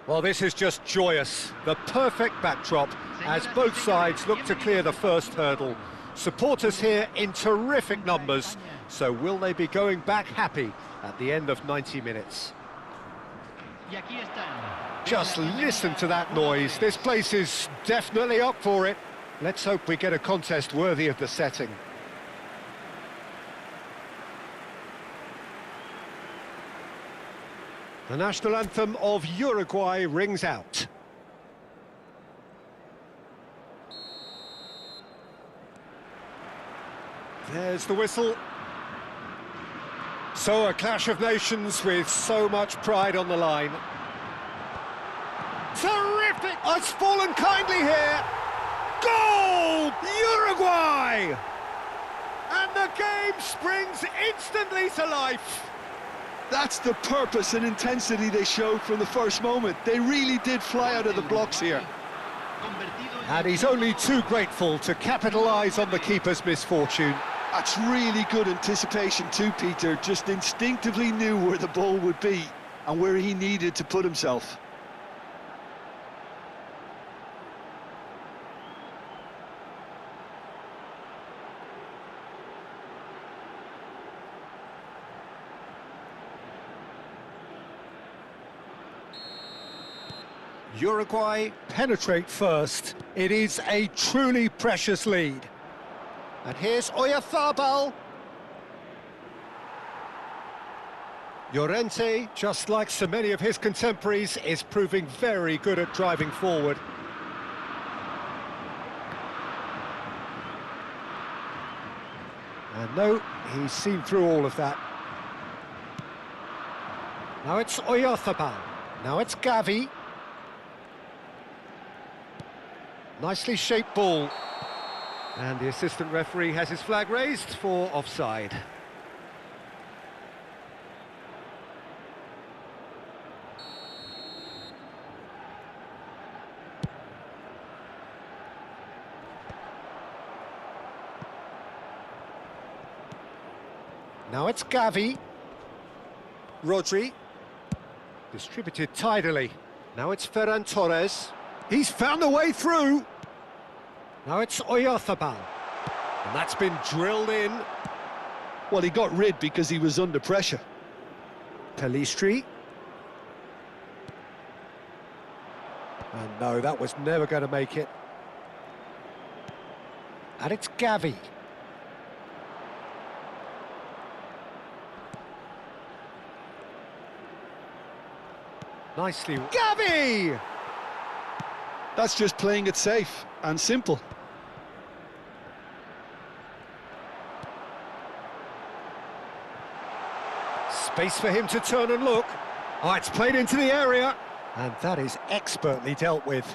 Well, this is just joyous. The perfect backdrop as both sides look to clear the first hurdle. Supporters here in terrific numbers, so will they be going back happy at the end of 90 minutes? Just listen to that noise. This place is definitely up for it. Let's hope we get a contest worthy of the setting. The national anthem of Uruguay rings out. There's the whistle. So a clash of nations with so much pride on the line. Terrific! It's fallen kindly here. Goal! Uruguay! And the game springs instantly to life. That's the purpose and intensity they showed from the first moment. They really did fly out of the blocks here. And he's only too grateful to capitalise on the keeper's misfortune. That's really good anticipation too, Peter. Just instinctively knew where the ball would be and where he needed to put himself. Uruguay penetrate first. It is a truly precious lead. And here's Oyarzabal. Llorente, just like so many of his contemporaries, is proving very good at driving forward. And no, he's seen through all of that. Now it's Oyarzabal. Now it's Gavi. Nicely shaped ball. And the assistant referee has his flag raised for offside. Now it's Gavi. Rodri. Distributed tidily. Now it's Ferran Torres. He's found a way through. Now it's Oyarzabal. And that's been drilled in. Well, he got rid because he was under pressure. Pelistri. And no, that was never going to make it. And it's Gavi. Nicely. Gavi! That's just playing it safe and simple. Space for him to turn and look. Oh, it's played into the area. And that is expertly dealt with.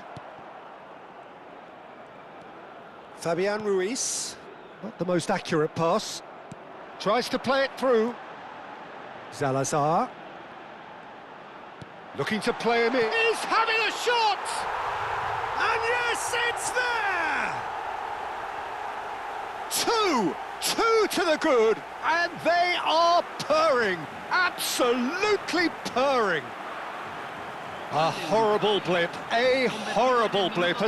Fabian Ruiz. Not the most accurate pass. Tries to play it through. Salazar. Looking to play him in. He's having a shot! And yes, it's there! Two to the good, and they are purring, absolutely purring. A horrible blip, a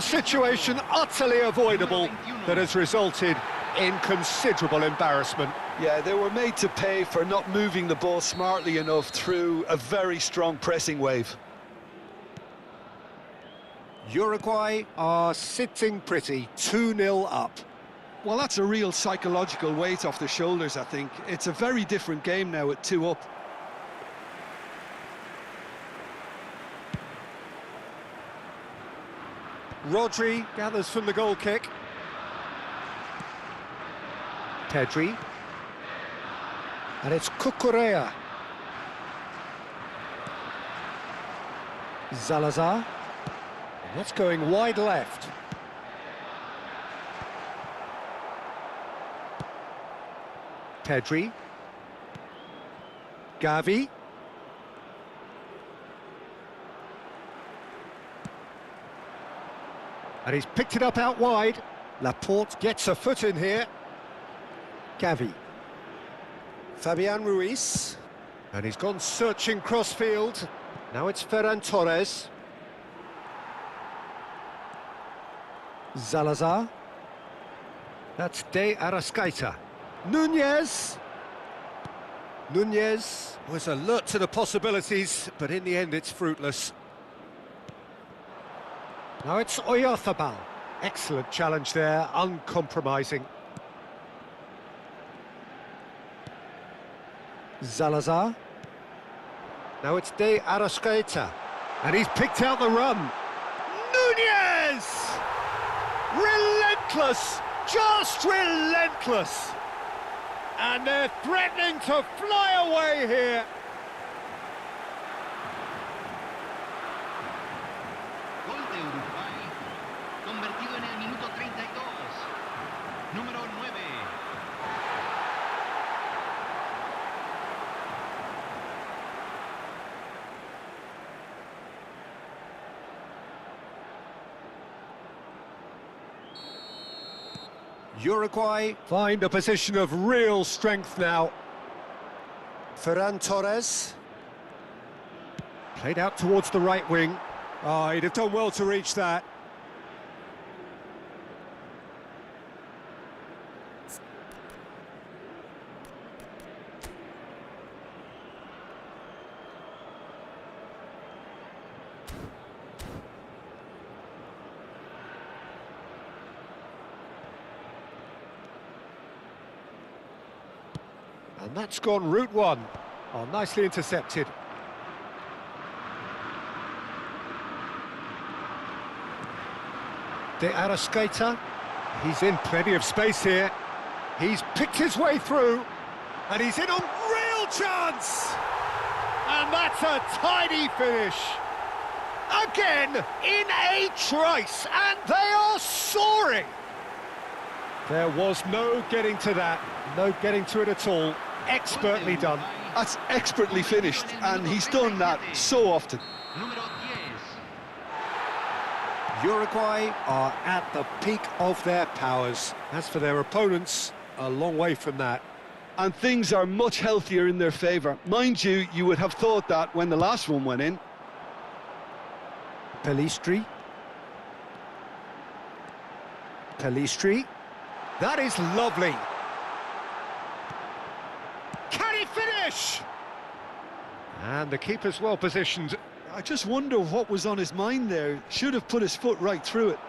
situation utterly avoidable that has resulted in considerable embarrassment. Yeah, they were made to pay for not moving the ball smartly enough through a very strong pressing wave. Uruguay are sitting pretty, 2-0 up. Well, that's a real psychological weight off their shoulders, I think. It's a very different game now at 2 up. Rodri gathers from the goal kick. Pedri. And it's Cucurella. Salazar. And that's going wide left. Pedri. Gavi. And he's picked it up out wide. Laporte gets a foot in here. Gavi. Fabian Ruiz. And he's gone searching crossfield. Now it's Ferran Torres. Salazar. That's De Arrascaeta. Nunez. Nunez was alert to the possibilities, but in the end it's fruitless. Now it's Oyarzabal. Excellent challenge there, uncompromising. Salazar. Now it's De Arrascaeta. And he's picked out the run. Nunez! Relentless! Just relentless! And they're threatening to fly away here. Gol de Uruguay, convertido en el minuto 32. Número 9. Uruguay find a position of real strength now. Ferran Torres. Played out towards the right wing. Oh, he'd have done well to reach that. And that's gone route one. Oh, nicely intercepted. De Arrascaeta. He's in plenty of space here. He's picked his way through. And he's in on real chance! And that's a tidy finish. Again, in a trice. And they are soaring. There was no getting to that. No getting to it at all. Expertly done. That's expertly finished, and he's done that so often. Número 10. Uruguay are at the peak of their powers. As for their opponents, a long way from that. And things are much healthier in their favour. Mind you, you would have thought that when the last one went in. Pelistri. Pelistri. That is lovely. Can he finish? And the keeper's well positioned. I just wonder what was on his mind there. Should have put his foot right through it.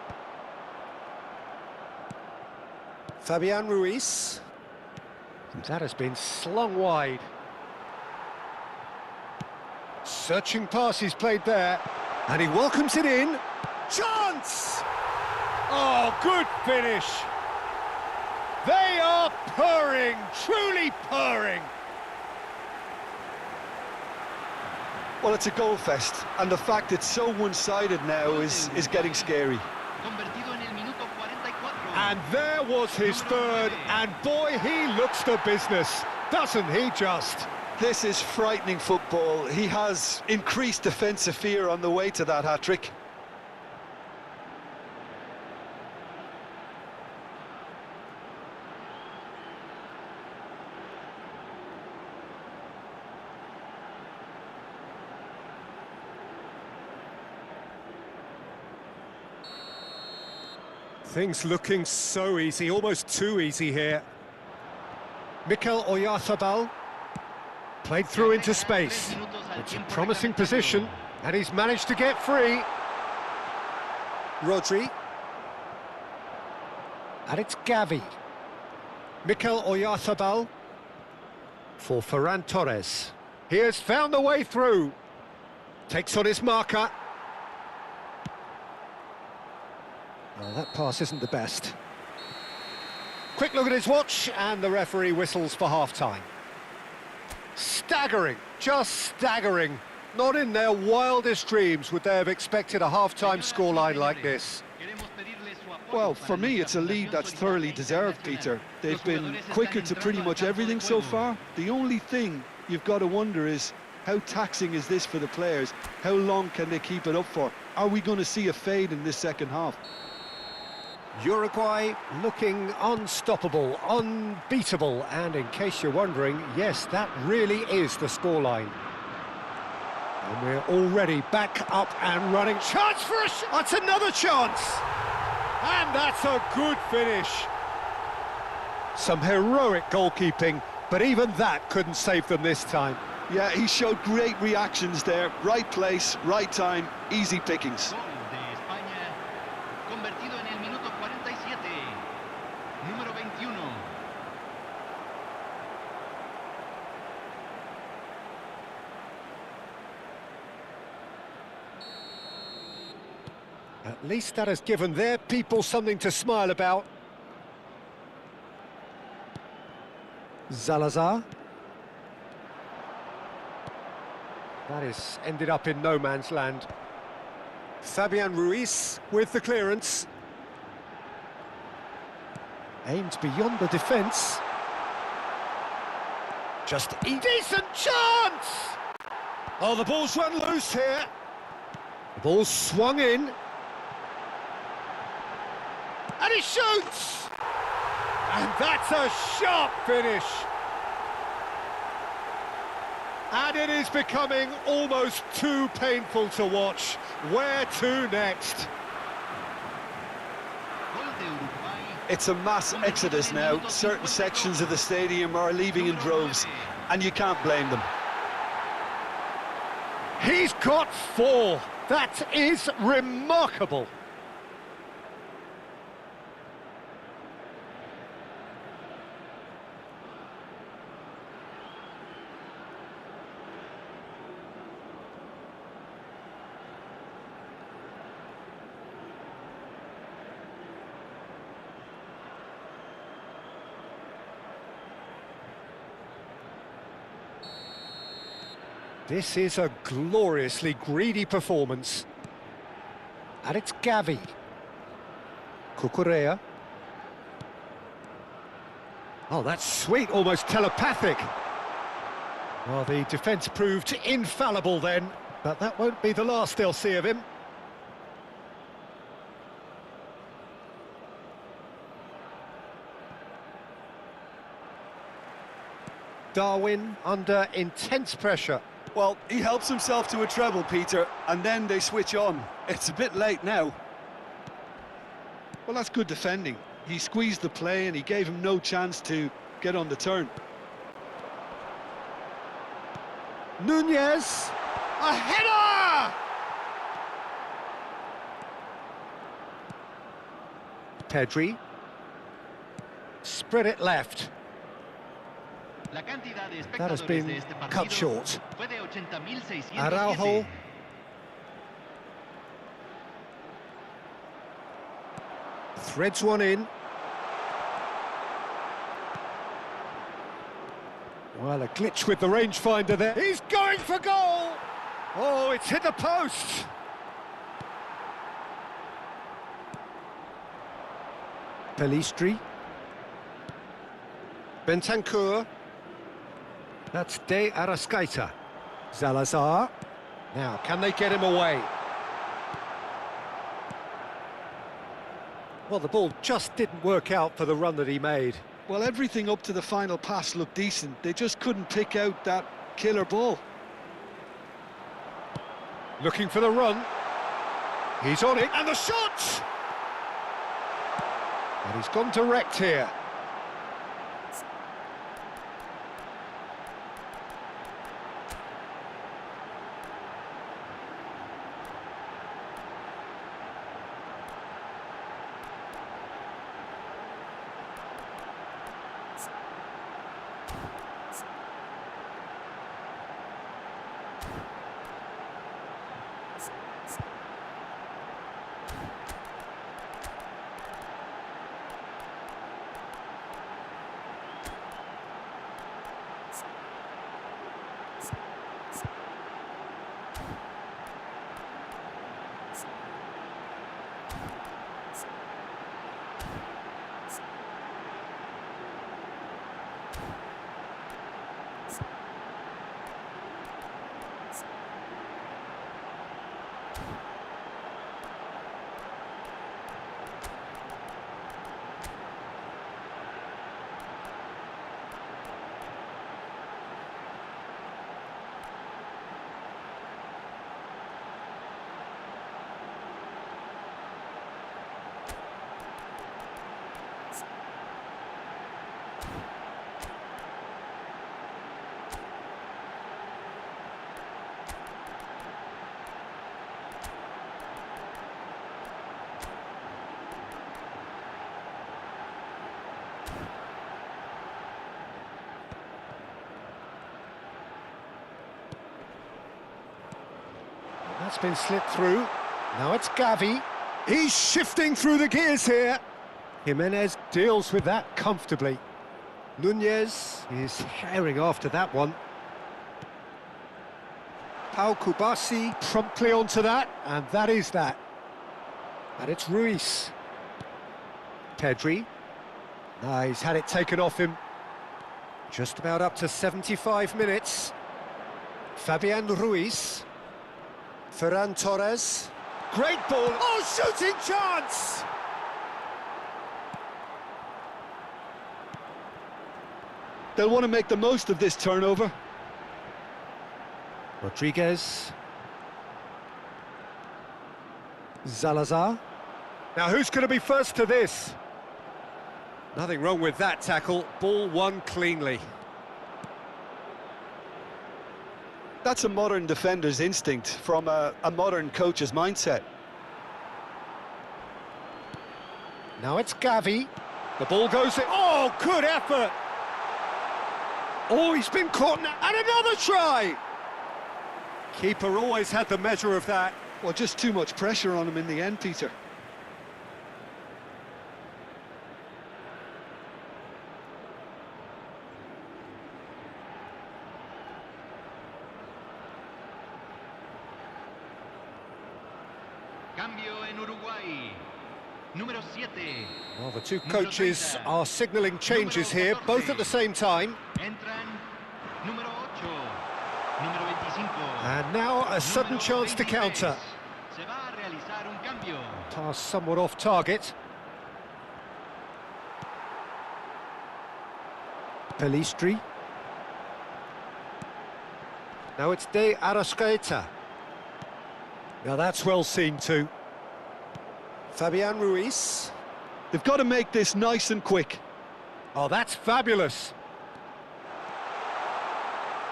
Fabian Ruiz. That has been slung wide. Searching pass he's played there. And he welcomes it in. Chance! Oh, good finish. They are purring, truly purring. Well, it's a goal fest, and the fact it's so one-sided now is getting scary. Convertido en el minuto 44. And there was his third, and boy, he looks the business, doesn't he just? This is frightening football. He has increased defensive fear on the way to that hat-trick. Things looking so easy, almost too easy here. Mikel Oyarzabal played through into space. It's a promising position, and he's managed to get free. Rodri. And it's Gavi. Mikel Oyarzabal for Ferran Torres. He has found the way through. Takes on his marker. Oh, that pass isn't the best. Quick look at his watch, and the referee whistles for half-time. Staggering, just staggering. Not in their wildest dreams would they have expected a half-time scoreline like this. Well, for me, it's a lead that's thoroughly deserved, Peter. They've been quicker to pretty much everything so far. The only thing you've got to wonder is, how taxing is this for the players? How long can they keep it up for? Are we going to see a fade in this second half? Uruguay looking unstoppable, unbeatable, and in case you're wondering, yes, that really is the scoreline. And we're already back up and running. Chance for a shot! That's another chance! And that's a good finish. Some heroic goalkeeping, but even that couldn't save them this time. Yeah, he showed great reactions there. Right place, right time, easy pickings. Gol de España, convertido en el minuto 47. Número 21. At least that has given their people something to smile about. Salazar. That is ended up in no man's land. Fabian Ruiz with the clearance. Aimed beyond the defence. Just a decent chance! Oh, the ball's run loose here. The ball's swung in. And he shoots! And that's a sharp finish. And it is becoming almost too painful to watch. Where to next? Gol de Uruguay. It's a mass exodus now. Certain sections of the stadium are leaving in droves, and you can't blame them. He's got 4. That is remarkable. This is a gloriously greedy performance. And it's Gavi. Cucurella. Oh, that's sweet, almost telepathic. Well, the defence proved infallible then, but that won't be the last they'll see of him. Darwin under intense pressure. Well, he helps himself to a treble, Peter, and then they switch on. It's a bit late now. Well, that's good defending. He squeezed the play and he gave him no chance to get on the turn. Nunez, a header! Pedri, spread it left. La cantidad de That has espectadores been de este cut partido short. fue de 80.607. Araujo. Threads one in. Well, a glitch with the rangefinder there. He's going for goal! Oh, it's hit the post! Pelistri. Bentancur. That's De Arrascaeta. Salazar. Now, can they get him away? Well, the ball just didn't work out for the run that he made. Well, everything up to the final pass looked decent. They just couldn't pick out that killer ball. Looking for the run. He's on it, and the shot! And he's gone direct here. That's been slipped through. Now it's Gavi. He's shifting through the gears here. Jimenez deals with that comfortably. Nunez is herring after that one. Pau Kubasi promptly onto that, and that is that. And it's Ruiz. Pedri. Nah, he's had it taken off him. Just about up to 75 minutes. Fabian Ruiz. Ferran Torres. Great ball. Oh, shooting chance! They'll want to make the most of this turnover. Rodriguez. Zalazar. Now who's going to be first to this? Nothing wrong with that tackle. Ball won cleanly. That's a modern defender's instinct from a modern coach's mindset. Now it's Gavi. The ball goes in. Oh, good effort! Oh, he's been caught now. And another try! Keeper always had the measure of that. Well, just too much pressure on him in the end, Peter. Cambio en Uruguay. Número 7. Well, the two coaches are signalling changes here, both at the same time. Entran número 8, número 25. And now a sudden chance to counter. Se va a realizar un cambio. Pass somewhat off target. Pelistri. Now it's De Arrascaeta. Now that's well seen too. Fabian Ruiz. They've got to make this nice and quick. Oh, that's fabulous.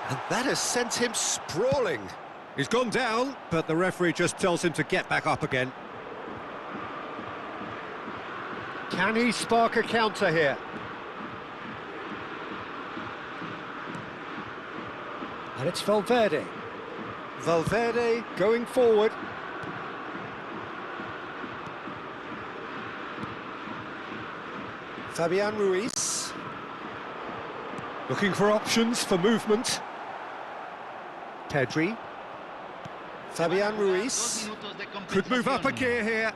And that has sent him sprawling. He's gone down, but the referee just tells him to get back up again. Can he spark a counter here? And it's Valverde. Valverde going forward. Fabian Ruiz. Looking for options for movement. Pedri. Fabian Ruiz. Could move up a gear here.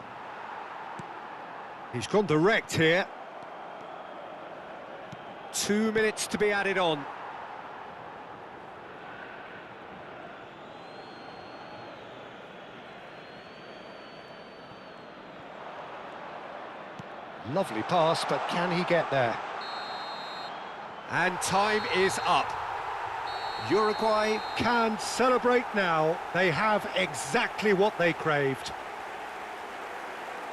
He's gone direct here. 2 minutes to be added on. Lovely pass, but can he get there? And time is up. Uruguay can celebrate now. They have exactly what they craved.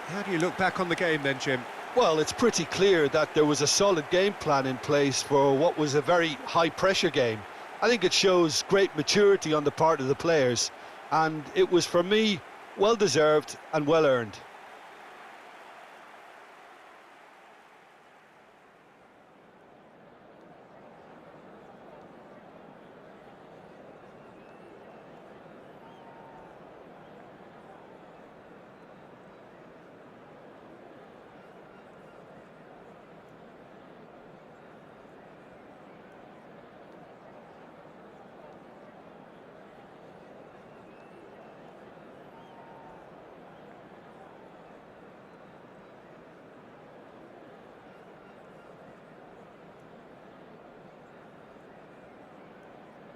How do you look back on the game then, Jim? Well, it's pretty clear that there was a solid game plan in place for what was a very high-pressure game. I think it shows great maturity on the part of the players, and it was, for me, well-deserved and well-earned.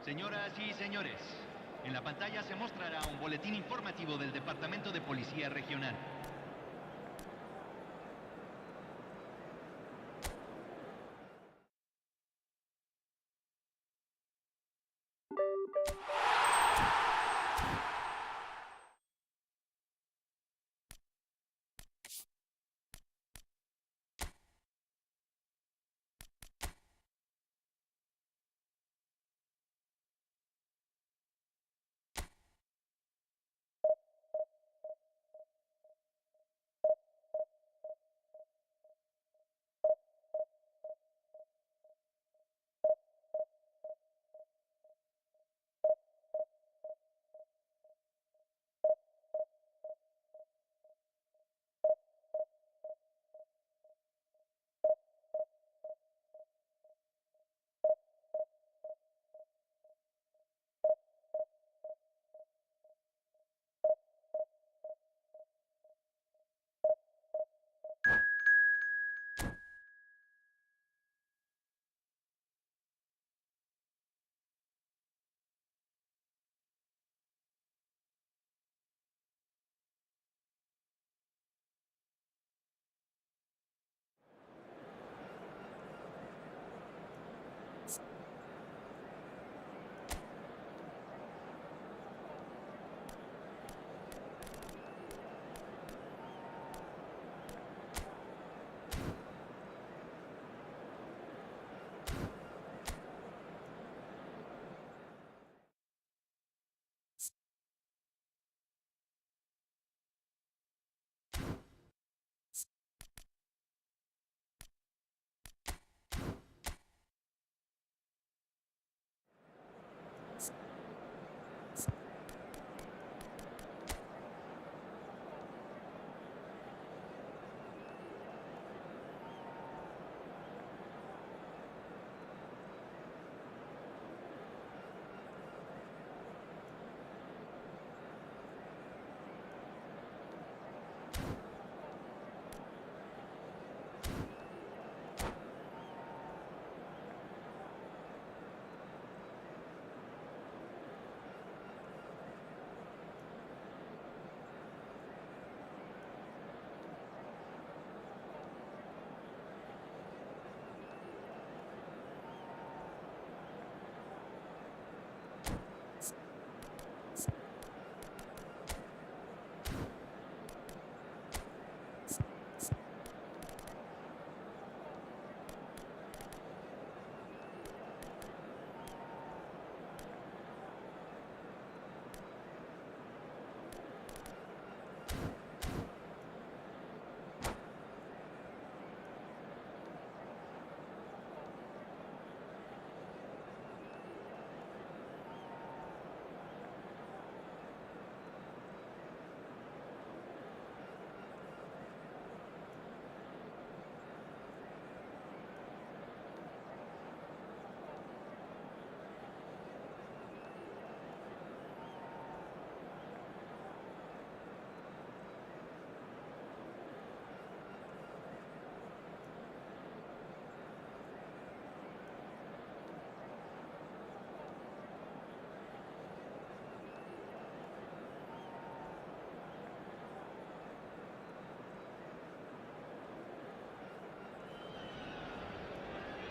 Señoras y señores, en la pantalla se mostrará un boletín informativo del Departamento de Policía Regional.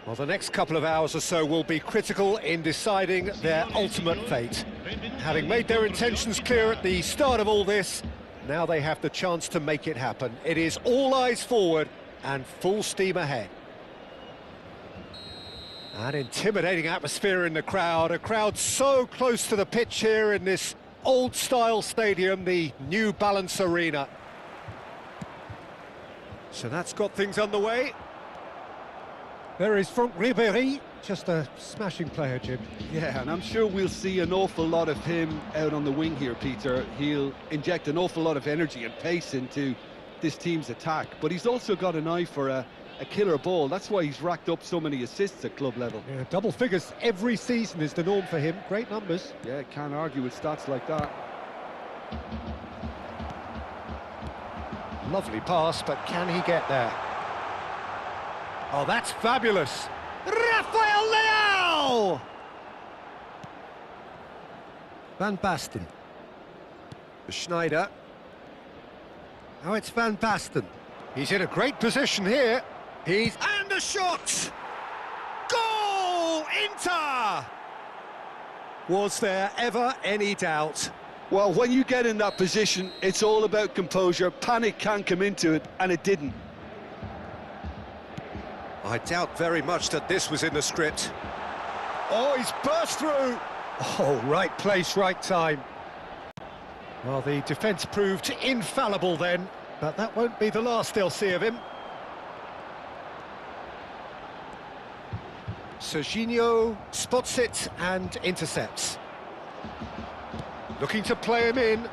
Well, the next couple of hours or so will be critical in deciding their ultimate fate. Having made their intentions clear at the start of all this, now they have the chance to make it happen. It is all eyes forward and full steam ahead. An intimidating atmosphere in the crowd, a crowd so close to the pitch here in this old-style stadium, the New Balance Arena. So that's got things underway. There is Franck Ribéry, just a smashing player, Jim. Yeah, and I'm sure we'll see an awful lot of him out on the wing here, Peter. He'll inject an awful lot of energy and pace into this team's attack, but he's also got an eye for a killer ball. That's why he's racked up so many assists at club level. Yeah, double figures every season is the norm for him. Great numbers. Yeah, can't argue with stats like that. Lovely pass, but can he get there? Oh, that's fabulous. Rafael Leao! Van Basten. Schneider. Now it's Van Basten. He's in a great position here. And a shot! Goal! Inter! Was there ever any doubt? Well, when you get in that position, it's all about composure. Panic can't come into it, and it didn't. I doubt very much that this was in the script. Oh, he's burst through! Oh, right place, right time. Well, the defence proved infallible then, but that won't be the last they'll see of him. Serginho spots it and intercepts. Looking to play him in.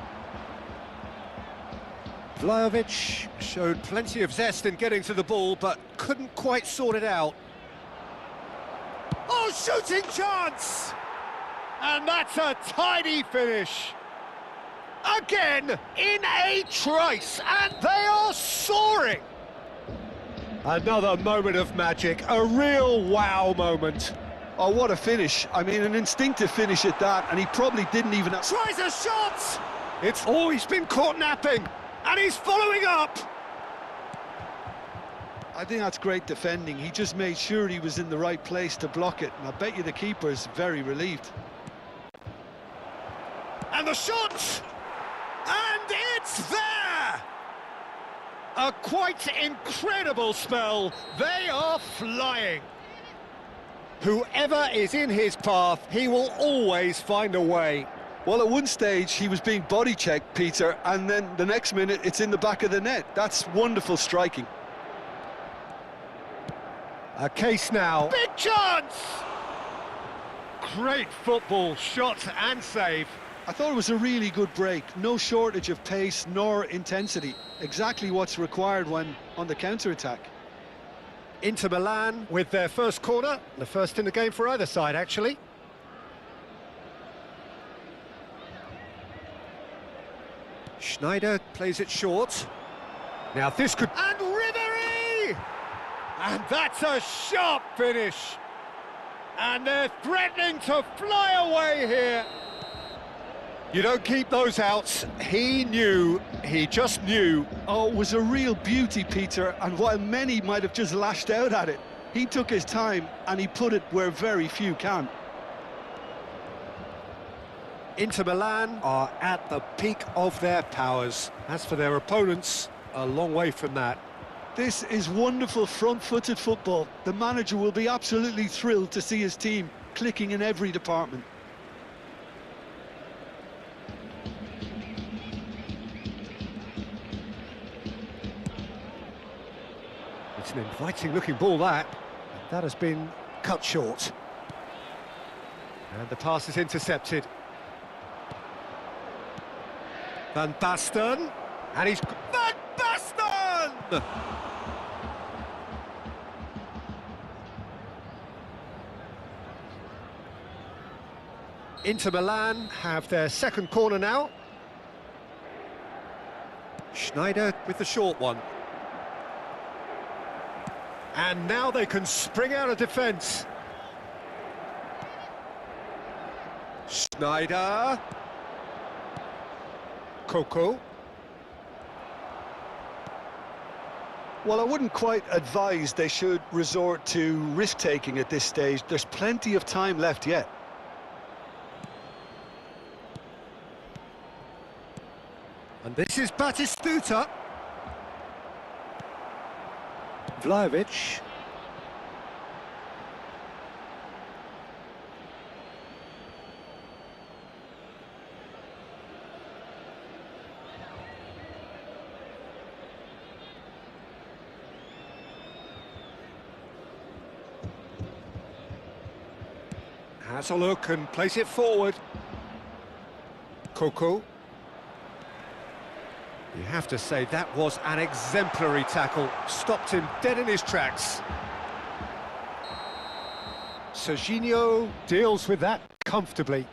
Vlahovic showed plenty of zest in getting to the ball, but couldn't quite sort it out. Oh, shooting chance! And that's a tidy finish. Again, in a trice, and they are soaring. Another moment of magic, a real wow moment. Oh, what a finish. I mean, an instinctive finish at that, and he probably didn't even... Tries a shot! It's always been caught napping, and he's following up. I think that's great defending. He just made sure he was in the right place to block it, and I bet you the keeper's very relieved. And the shot! And it's there! A quite incredible spell. They are flying. Whoever is in his path, he will always find a way. Well, at one stage, he was being body-checked, Peter, and then the next minute, it's in the back of the net. That's wonderful striking. A case now. Big chance! Great football, shot and save. I thought it was a really good break. No shortage of pace nor intensity. Exactly what's required when on the counter-attack. Inter Milan with their first corner. The first in the game for either side, actually. Schneider plays it short. Now this could... And Ribéry! And that's a sharp finish. And they're threatening to fly away here. You don't keep those outs. He knew, he just knew. Oh, it was a real beauty, Peter, and while many might have just lashed out at it, he took his time and he put it where very few can. Inter Milan are at the peak of their powers. As for their opponents, a long way from that. This is wonderful front-footed football. The manager will be absolutely thrilled to see his team clicking in every department. It's an inviting-looking ball, that. And that has been cut short. And the pass is intercepted. Van Basten. And he's... Van Basten! Inter Milan have their second corner now. Schneider with the short one. And now they can spring out of defence. Schneider. Coco. Well, I wouldn't quite advise they should resort to risk-taking at this stage. There's plenty of time left yet. And this is Batistuta. Vlahovic. Has a look and plays it forward. Coco. You have to say that was an exemplary tackle. Stopped him dead in his tracks. Serginho deals with that comfortably.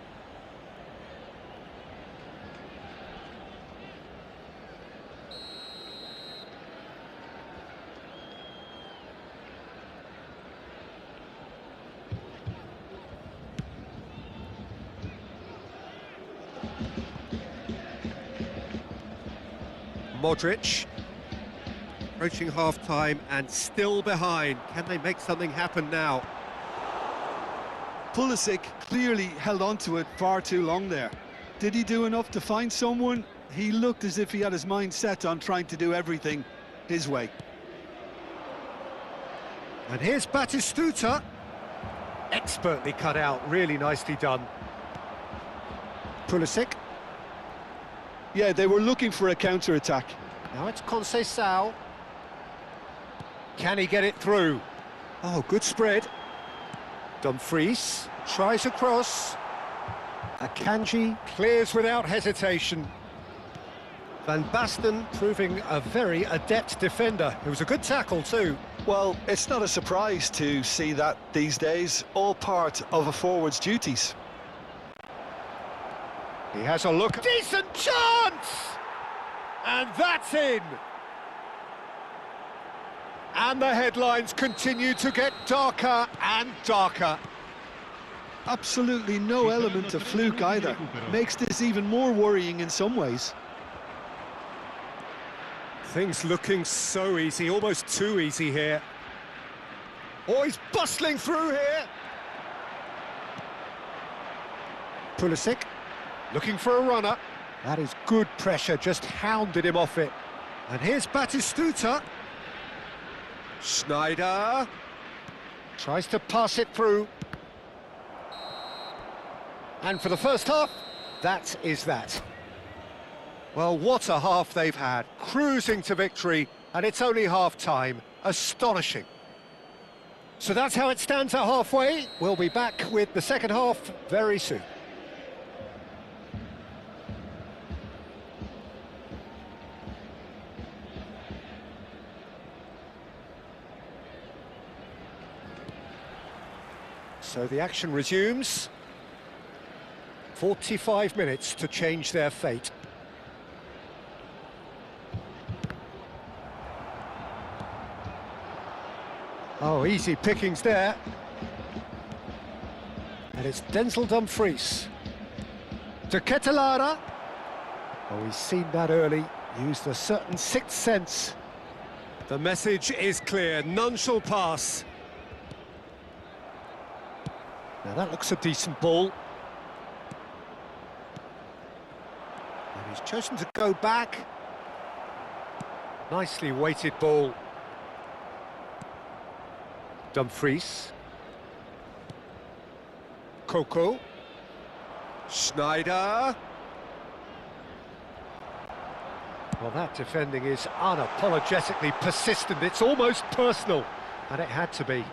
Modric, approaching half-time and still behind. Can they make something happen now? Pulisic clearly held on to it far too long there. Did he do enough to find someone? He looked as if he had his mind set on trying to do everything his way. And here's Batistuta. Expertly cut out, really nicely done. Pulisic. Yeah, they were looking for a counter-attack. Now it's Conceição. Can he get it through? Oh, good spread. Dumfries tries across. Akanji clears without hesitation. Van Basten proving a very adept defender. It was a good tackle too. Well, it's not a surprise to see that these days, all part of a forward's duties. He has a look. Decent chance! And that's in! And the headlines continue to get darker and darker. Absolutely no element of fluke either. Makes this even more worrying in some ways. Things looking so easy, almost too easy here. Oh, he's bustling through here! Pulisic. Looking for a runner. That is good pressure, just hounded him off it. And here's Batistuta. Schneider. Tries to pass it through. And for the first half, that is that. Well, what a half they've had. Cruising to victory, and it's only half-time. Astonishing. So that's how it stands at halfway. We'll be back with the second half very soon. So the action resumes. 45 minutes to change their fate. Oh, easy pickings there. And it's Denzel Dumfries. To Ketelara. Oh, he's seen that early. Used a certain sixth sense. The message is clear. None shall pass. Now that looks a decent ball. And he's chosen to go back. Nicely weighted ball. Dumfries. Coco. Schneider. Well, that defending is unapologetically persistent. It's almost personal, and it had to be.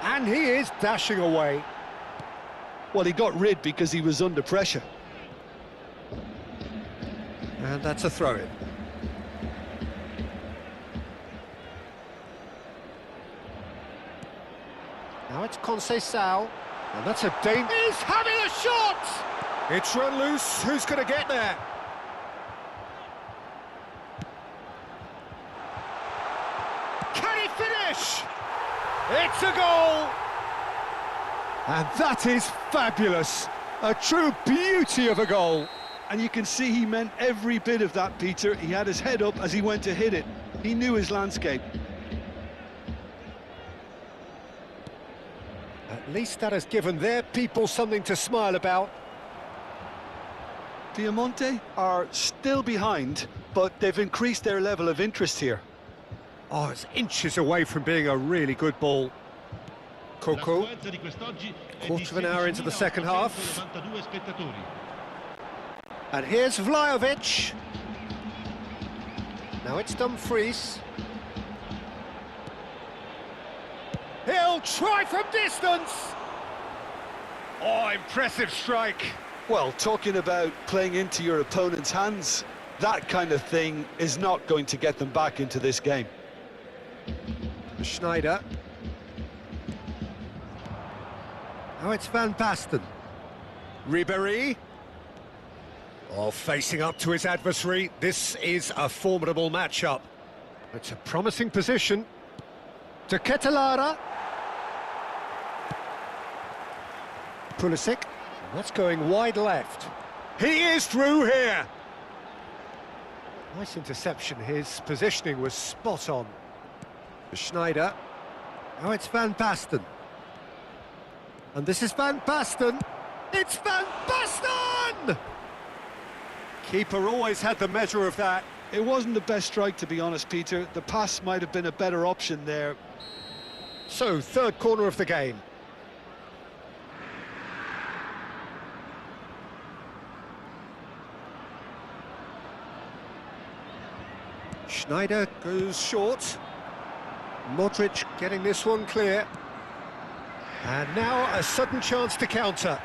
And he is dashing away. Well, he got rid because he was under pressure. And that's a throw-in. Now it's Conceição. And that's a danger. He's having a shot! It's run loose. Who's going to get there? Can he finish? It's a goal! And that is fabulous. A true beauty of a goal. And you can see he meant every bit of that, Peter. He had his head up as he went to hit it. He knew his landscape. At least that has given their people something to smile about. Piemonte are still behind, but they've increased their level of interest here. Oh, it's inches away from being a really good ball. Coco, quarter of an hour into the second half. And here's Vlahovic. Now it's Dumfries. He'll try from distance. Oh, impressive strike. Well, talking about playing into your opponent's hands, that kind of thing is not going to get them back into this game. Schneider. Now it's Van Basten. Ribéry. Oh, facing up to his adversary. This is a formidable matchup. It's a promising position. To Ketelara. Pulisic. That's going wide left. He is through here. Nice interception. His positioning was spot on. Schneider. Now it's Van Basten. And this is Van Basten. It's Van Basten! Keeper always had the measure of that. It wasn't the best strike, to be honest, Peter. The pass might have been a better option there. So, third corner of the game. Schneider goes short. Modric getting this one clear. And now a sudden chance to counter.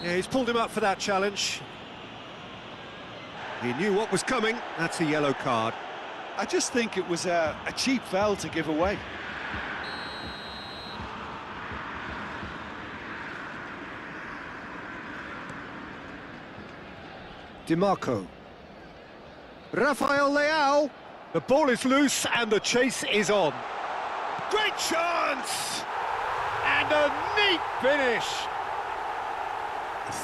Yeah, he's pulled him up for that challenge. He knew what was coming. That's a yellow card. I just think it was a cheap foul to give away. DiMarco. Rafael Leao. The ball is loose and the chase is on. Great chance! And a neat finish.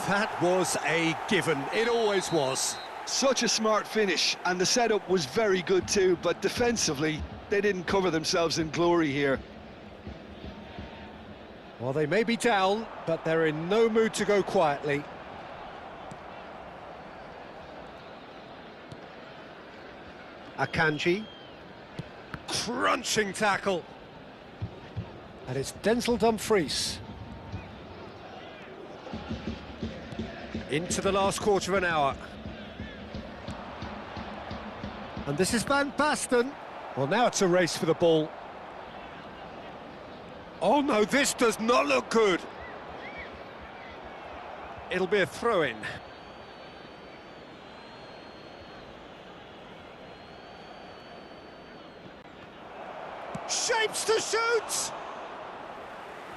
That was a given. It always was. Such a smart finish, and the setup was very good too, but defensively, they didn't cover themselves in glory here. Well, they may be down, but they're in no mood to go quietly. Akanji. Crunching tackle. And it's Denzel Dumfries. Into the last quarter of an hour. And this is Van Basten. Well, now it's a race for the ball. Oh no, this does not look good. It'll be a throw-in. Shapes to shoot!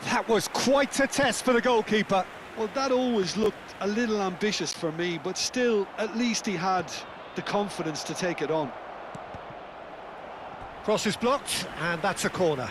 That was quite a test for the goalkeeper. Well, that always looked a little ambitious for me, but still, at least he had the confidence to take it on. Cross is blocked, and that's a corner.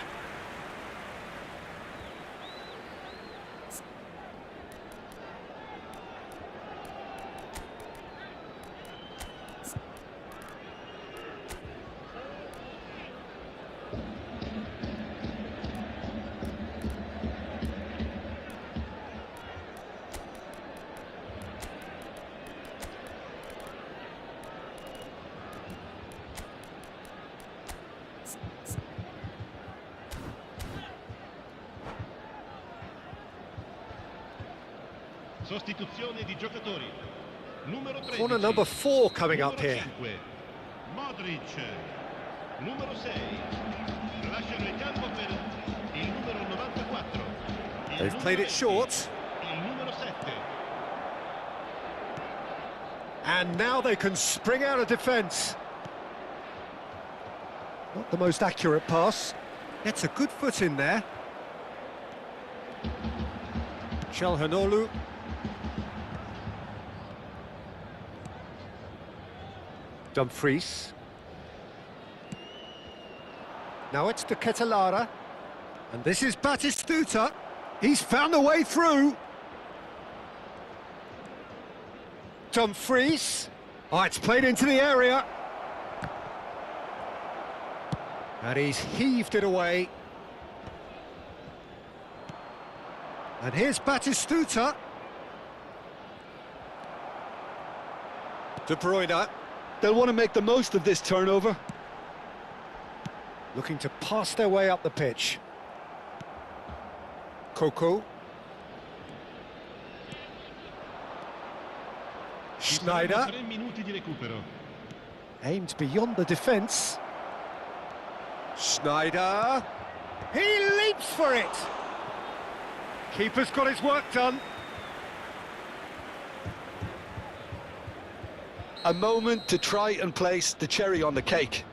Sostituzione di giocatori. Numero 13. Corner number 4 coming up here. Modric. Numero 6. Lasciano il campo per il numero 94. They've played it short. Il numero 7. And now they can spring out of defence. Not the most accurate pass. Gets a good foot in there. Çalhanoğlu. Dumfries. Now it's to Ketelara. And this is Batistuta. He's found a way through. Dumfries. Oh, it's played into the area. And he's heaved it away. And here's Batistuta. De Bruyne. They'll want to make the most of this turnover. Looking to pass their way up the pitch. Coco. Schneider. Aimed beyond the defence. Schneider. He leaps for it. Keeper's got his work done. A moment to try and place the cherry on the cake.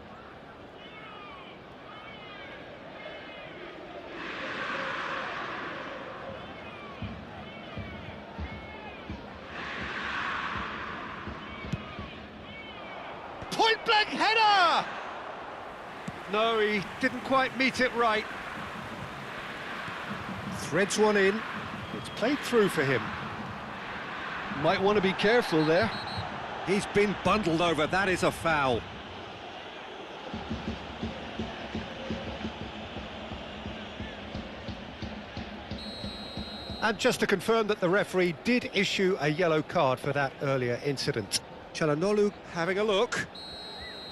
Point-blank header! No, he didn't quite meet it right. Threads one in. It's played through for him. Might want to be careful there. He's been bundled over. That is a foul. And just to confirm that the referee did issue a yellow card for that earlier incident. Çalhanoğlu having a look.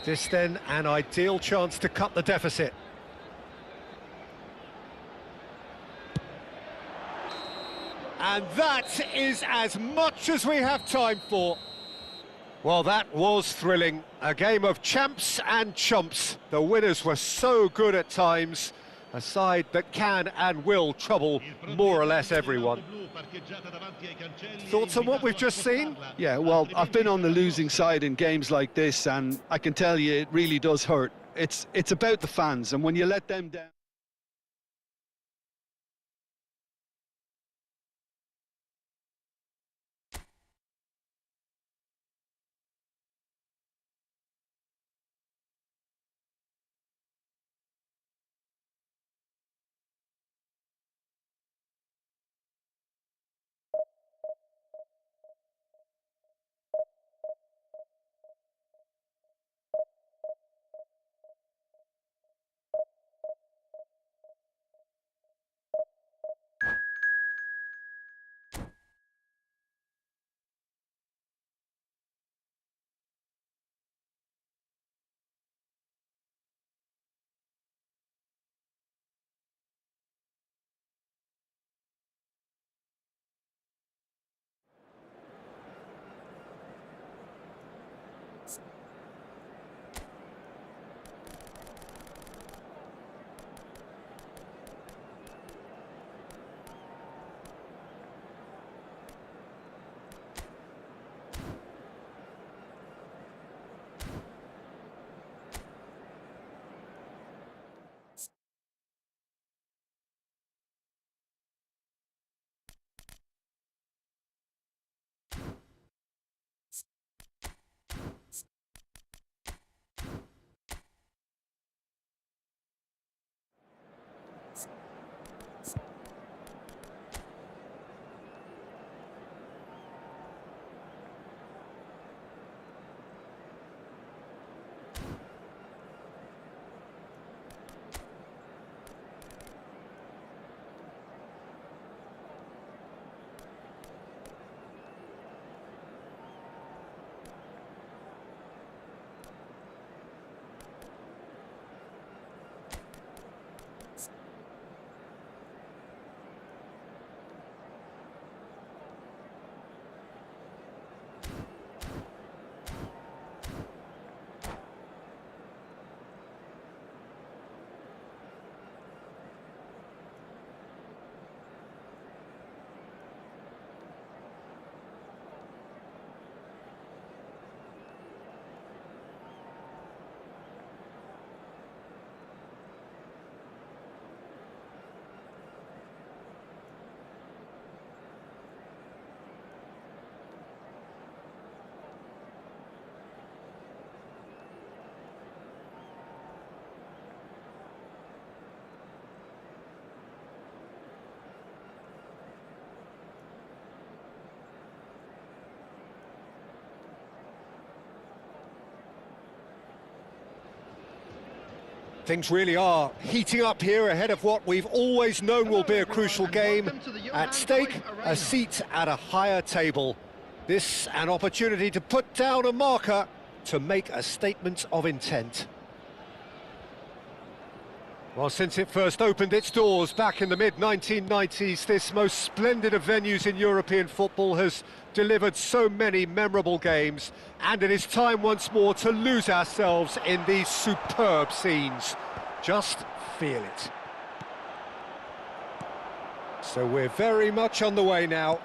This then an ideal chance to cut the deficit. And that is as much as we have time for. Well, that was thrilling. A game of champs and chumps. The winners were so good at times. A side that can and will trouble more or less everyone. Thoughts on what we've just seen? Yeah, well, I've been on the losing side in games like this, and I can tell you it really does hurt. It's about the fans, and when you let them down... Things really are heating up here ahead of what we've always known will be a crucial game. At stake, a seat at a higher table. This an opportunity to put down a marker, to make a statement of intent. Well, since it first opened its doors back in the mid-1990s, this most splendid of venues in European football has delivered so many memorable games, and it is time once more to lose ourselves in these superb scenes. Just feel it. So we're very much on the way now.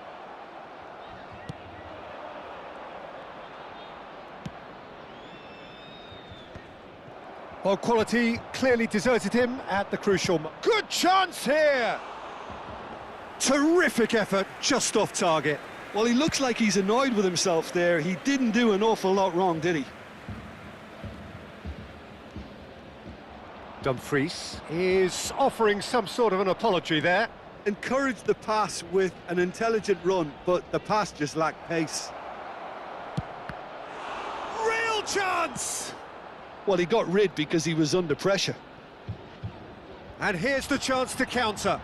Well, quality clearly deserted him at the crucial moment. Good chance here! Terrific effort, just off target. Well, he looks like he's annoyed with himself there. He didn't do an awful lot wrong, did he? Dumfries is offering some sort of an apology there. Encouraged the pass with an intelligent run, but the pass just lacked pace. Real chance! Well, he got rid because he was under pressure. And here's the chance to counter.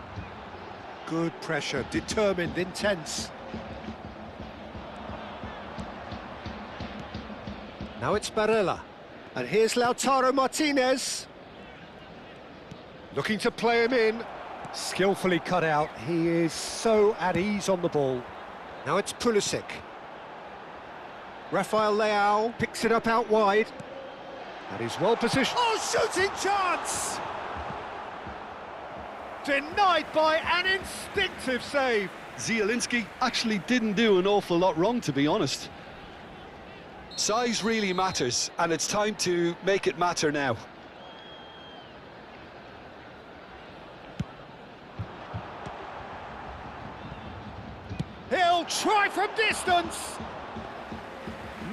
Good pressure, determined, intense. Now it's Barella. And here's Lautaro Martinez. Looking to play him in. Skillfully cut out. He is so at ease on the ball. Now it's Pulisic. Rafael Leao picks it up out wide. And he's well positioned. Oh, shooting chance! Denied by an instinctive save. Zielinski actually didn't do an awful lot wrong, to be honest. Size really matters, and it's time to make it matter now. He'll try from distance.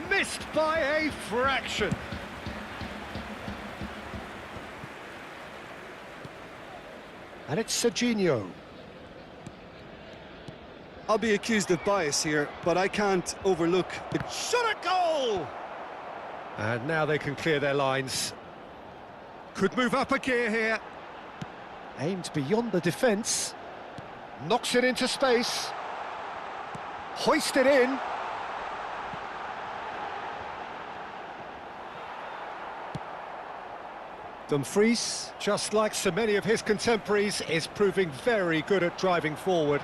Missed by a fraction. And it's Serginho. I'll be accused of bias here, but I can't overlook the Shot at goal! And now they can clear their lines. Could move up a gear here. Aimed beyond the defence. Knocks it into space. Hoisted in. Dumfries, just like so many of his contemporaries, is proving very good at driving forward.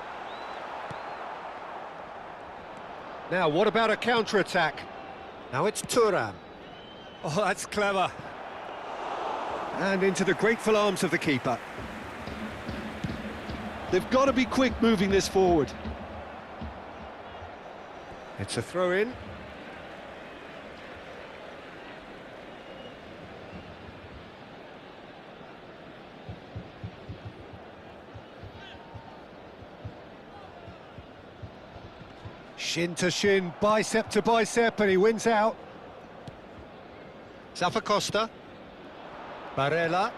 Now, what about a counter-attack? Now it's Thuram. Oh, that's clever. And into the grateful arms of the keeper. They've got to be quick moving this forward. It's a throw-in. Shin to shin, bicep to bicep, and he wins out. Zappacosta. Barella.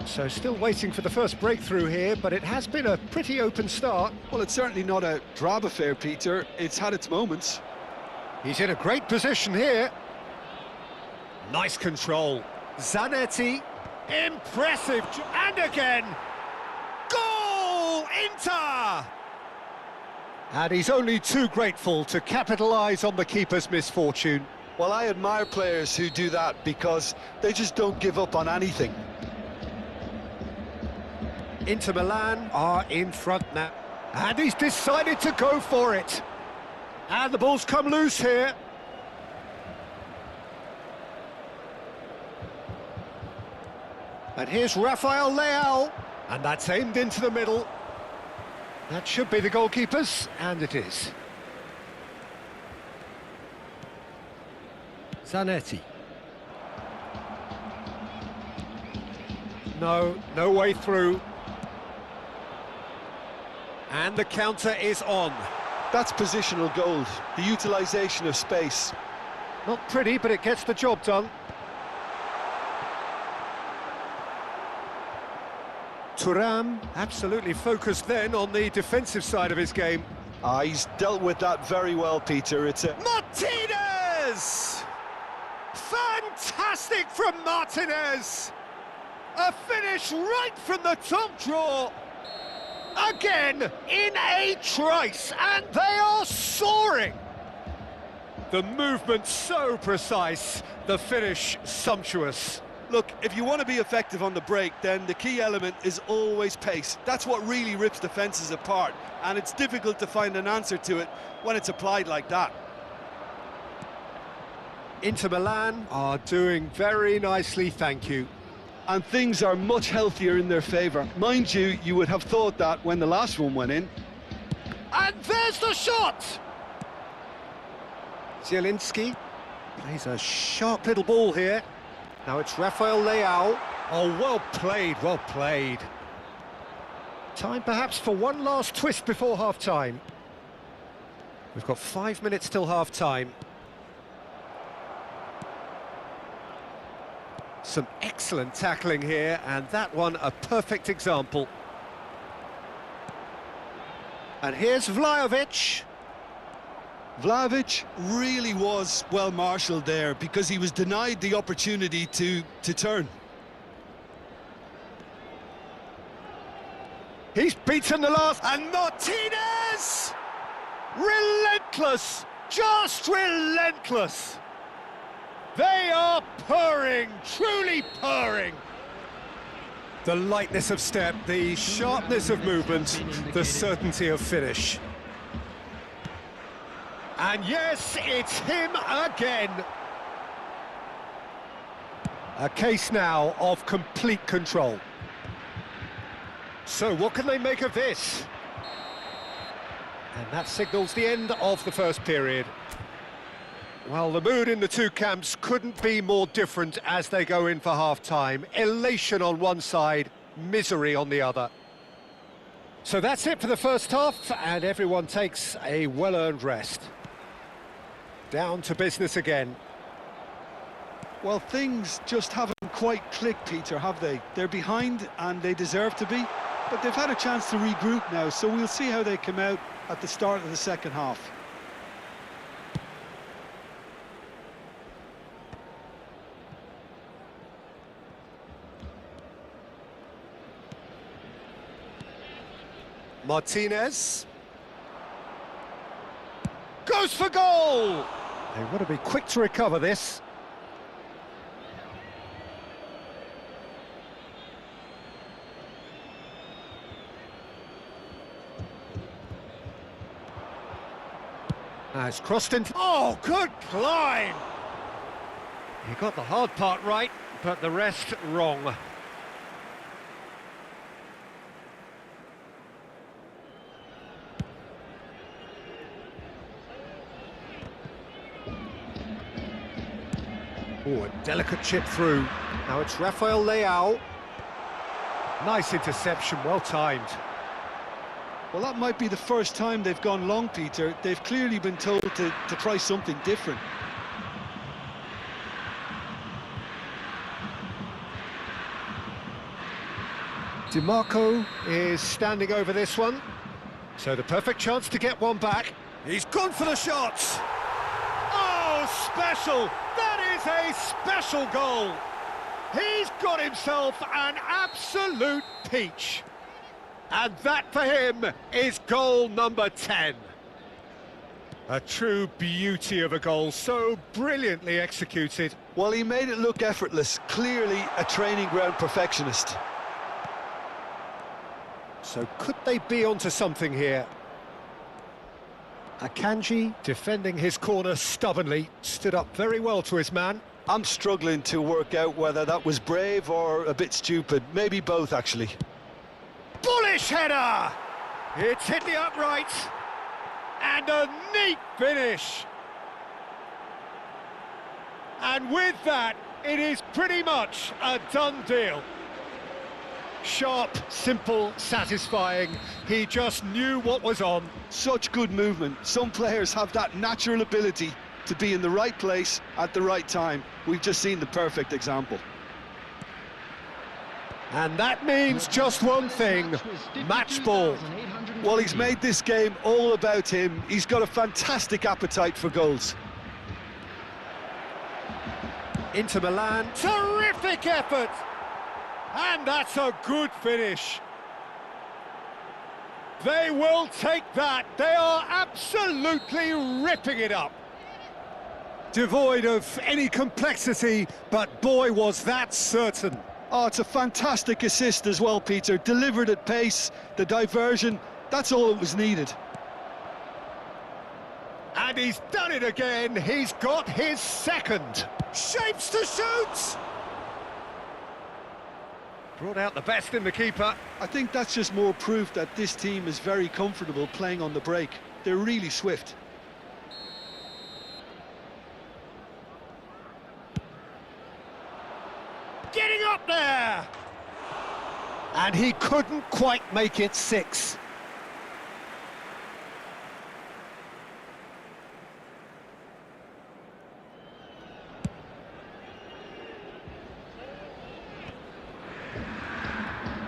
So still waiting for the first breakthrough here, but it has been a pretty open start. Well, it's certainly not a drab affair, Peter. It's had its moments. He's in a great position here. Nice control. Zanetti. Impressive. And again. Goal! Inter! And he's only too grateful to capitalise on the keeper's misfortune. Well, I admire players who do that because they just don't give up on anything. Inter Milan are in front now. And he's decided to go for it. And the ball's come loose here. And here's Rafael Leao. And that's aimed into the middle. That should be the goalkeeper's, and it is. Zanetti. No way through. And the counter is on. That's positional gold, the utilisation of space. Not pretty, but it gets the job done. Thuram absolutely focused then on the defensive side of his game. He's dealt with that very well, Peter. It's a... Martinez! Fantastic from Martinez! A finish right from the top drawer. Again, in a trice, and they are soaring. The movement so precise, the finish sumptuous. Look, if you want to be effective on the break, then the key element is always pace. That's what really rips defences apart, and it's difficult to find an answer to it when it's applied like that. Inter Milan are doing very nicely, thank you. And things are much healthier in their favour. Mind you, you would have thought that when the last one went in. And there's the shot! Zielinski plays a sharp little ball here. Now it's Rafael Leao. Oh, well played, well played. Time perhaps for one last twist before half-time. We've got 5 minutes till half-time. Some excellent tackling here, and that one a perfect example. And here's Vlahovic. Vlahovic really was well marshalled there because he was denied the opportunity to turn. He's beaten the last, and Martinez! Relentless, just relentless. They are purring, truly purring. The lightness of step, the sharpness of movement, the certainty of finish. And yes, it's him again. A case now of complete control. So what can they make of this? And that signals the end of the first period. Well, the mood in the two camps couldn't be more different as they go in for half-time. Elation on one side, misery on the other. So that's it for the first half, and everyone takes a well-earned rest. Down to business again. Well, things just haven't quite clicked, Peter, have they? They're behind, and they deserve to be, but they've had a chance to regroup now, so we'll see how they come out at the start of the second half. Martinez goes for goal. They want to be quick to recover this. It's crossed in. Oh, good climb. He got the hard part right, but the rest wrong. Oh, a delicate chip through. Now it's Rafael Leao. Nice interception, well timed. Well, that might be the first time they've gone long, Peter. They've clearly been told to try something different. DiMarco is standing over this one. So the perfect chance to get one back. He's gone for the shots. Oh, special! That is a special goal. He's got himself an absolute peach. And that for him is goal number 10. A true beauty of a goal, so brilliantly executed. Well, he made it look effortless, clearly a training ground perfectionist. So could they be onto something here? Akanji, defending his corner stubbornly, stood up very well to his man. I'm struggling to work out whether that was brave or a bit stupid. Maybe both, actually. Bullish header! It's hit the upright. And a neat finish. And with that, it is pretty much a done deal. Sharp, simple, satisfying. He just knew what was on. Such good movement. Some players have that natural ability to be in the right place at the right time. We've just seen the perfect example. And that means just one thing, match ball. Well, he's made this game all about him. He's got a fantastic appetite for goals. Inter Milan, terrific effort! And that's a good finish. They will take that. They are absolutely ripping it up. Devoid of any complexity, but boy, was that certain. Oh, it's a fantastic assist as well, Peter. Delivered at pace, the diversion, that's all that was needed. And he's done it again. He's got his second. Shapes to shoot! Brought out the best in the keeper. I think that's just more proof that this team is very comfortable playing on the break. They're really swift. Getting up there! And he couldn't quite make it 6.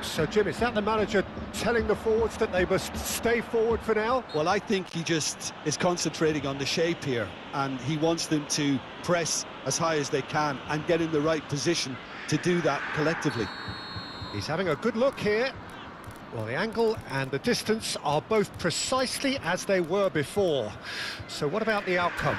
So, Jim, is that the manager telling the forwards that they must stay forward for now? Well, I think he just is concentrating on the shape here, and he wants them to press as high as they can and get in the right position to do that collectively. He's having a good look here. Well, the angle and the distance are both precisely as they were before. So what about the outcome?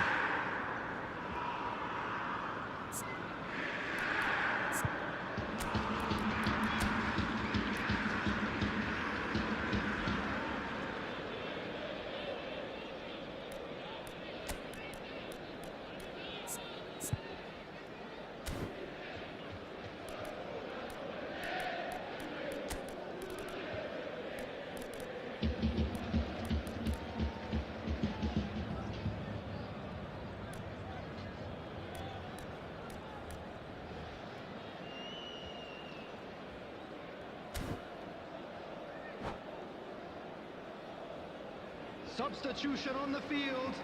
Substitution on the field.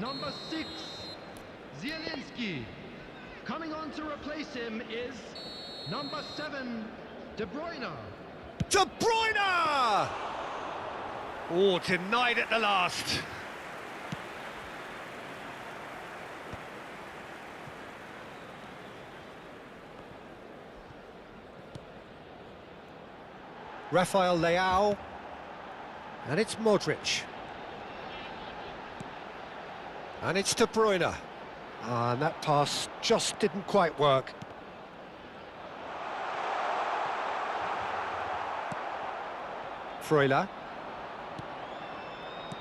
Number 6, Zielinski. Coming on to replace him is number 7, De Bruyne. De Bruyne! Oh, denied at the last. Rafael Leao. And it's Modric. And it's De Bruyne. And that pass just didn't quite work. Freuler.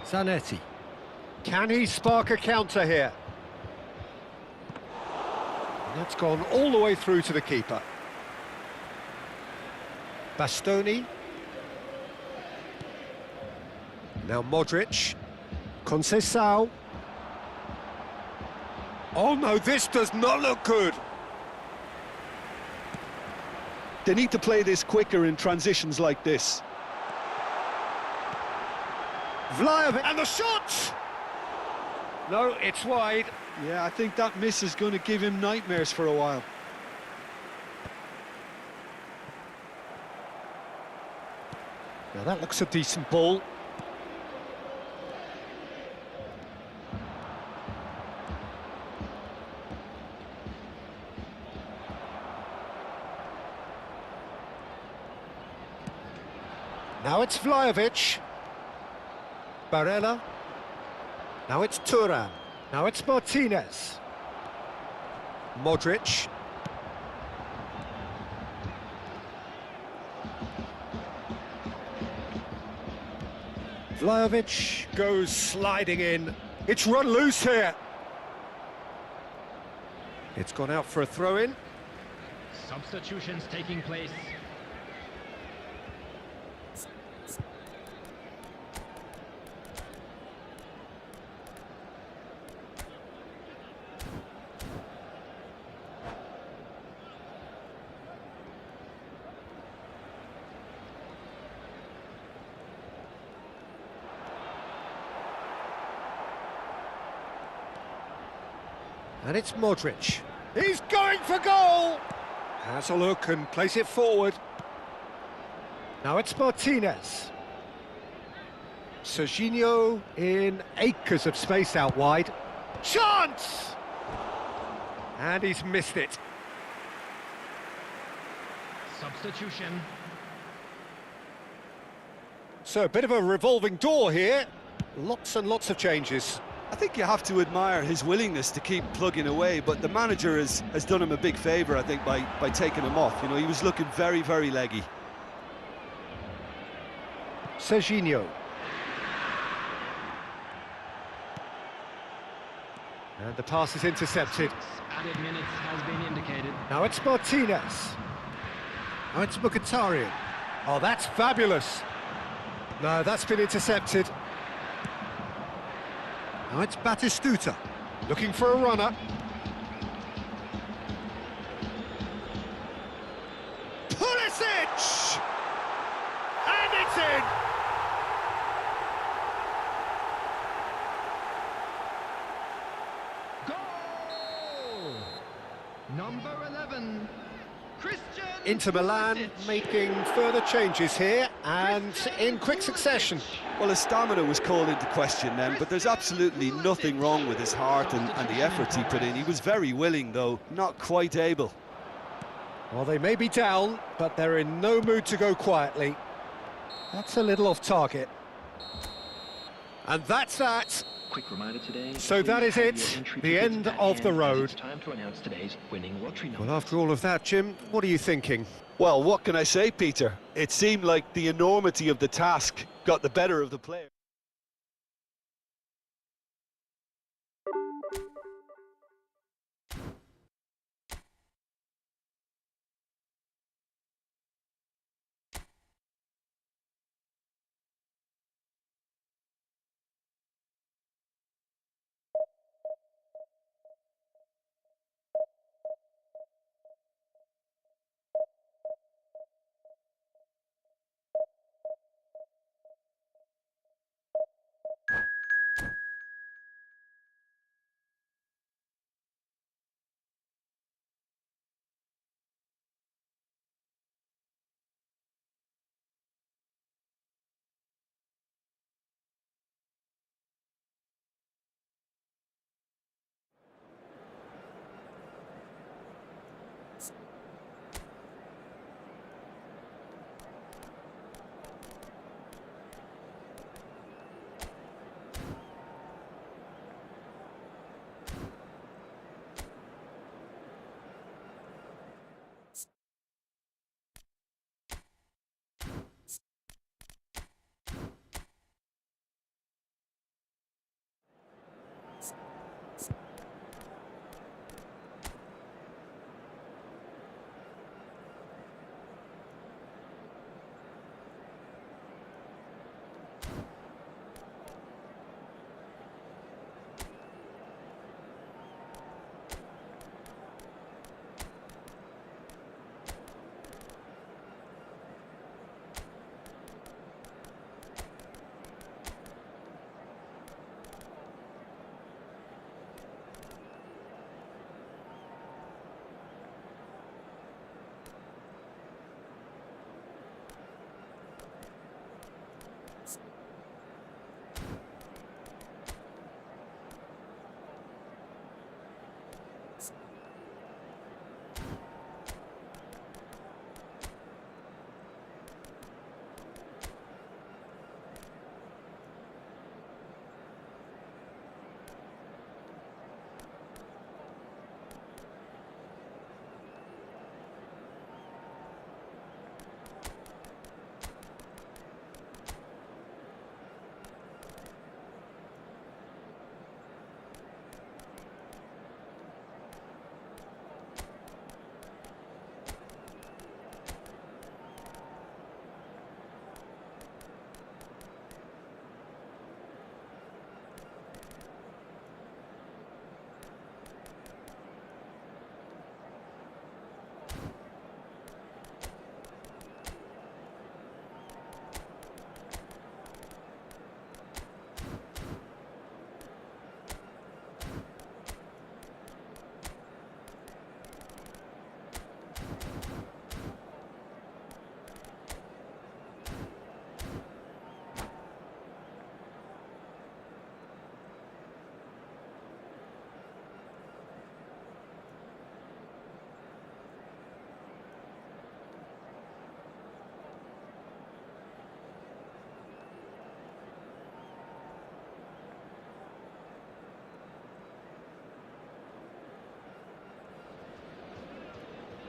Zanetti. Can he spark a counter here? And that's gone all the way through to the keeper. Bastoni. Now Modric. Conceição. Oh no, this does not look good. They need to play this quicker in transitions like this. Vlahovic, and the shot! No, it's wide. Yeah, I think that miss is going to give him nightmares for a while. Now that looks a decent ball. Now it's Vlahovic. Barella. Now it's Thuram. Now it's Martinez. Modric. Vlahovic goes sliding in. It's run loose here. It's gone out for a throw-in. Substitutions taking place. And it's Modric. He's going for goal! Has a look and plays it forward. Now it's Martinez. Serginho in acres of space out wide. Chance! And he's missed it. Substitution. So a bit of a revolving door here. Lots and lots of changes. I think you have to admire his willingness to keep plugging away, but the manager has done him a big favour, I think, by taking him off. You know, he was looking very, very leggy. Serginho. And the pass is intercepted. Added minutes has been indicated. Now it's Martinez. Now it's Mkhitaryan. Oh, that's fabulous. No, that's been intercepted. Now it's Batistuta, looking for a runner. Pulisic! And it's in! Goal! Number 11, Christian Inter Milan Pulisic. making further changes here, and in quick succession. Well, his stamina was called into question then, but there's absolutely nothing wrong with his heart and the efforts he put in. He was very willing, though, not quite able. Well, they may be down, but they're in no mood to go quietly. That's a little off target. And that's that. Quick reminder today. So that is it, the end of the road. It's time to announce today's winning lottery number. Well, after all of that, Jim, what are you thinking? Well, what can I say, Peter? It seemed like the enormity of the task got the better of the player.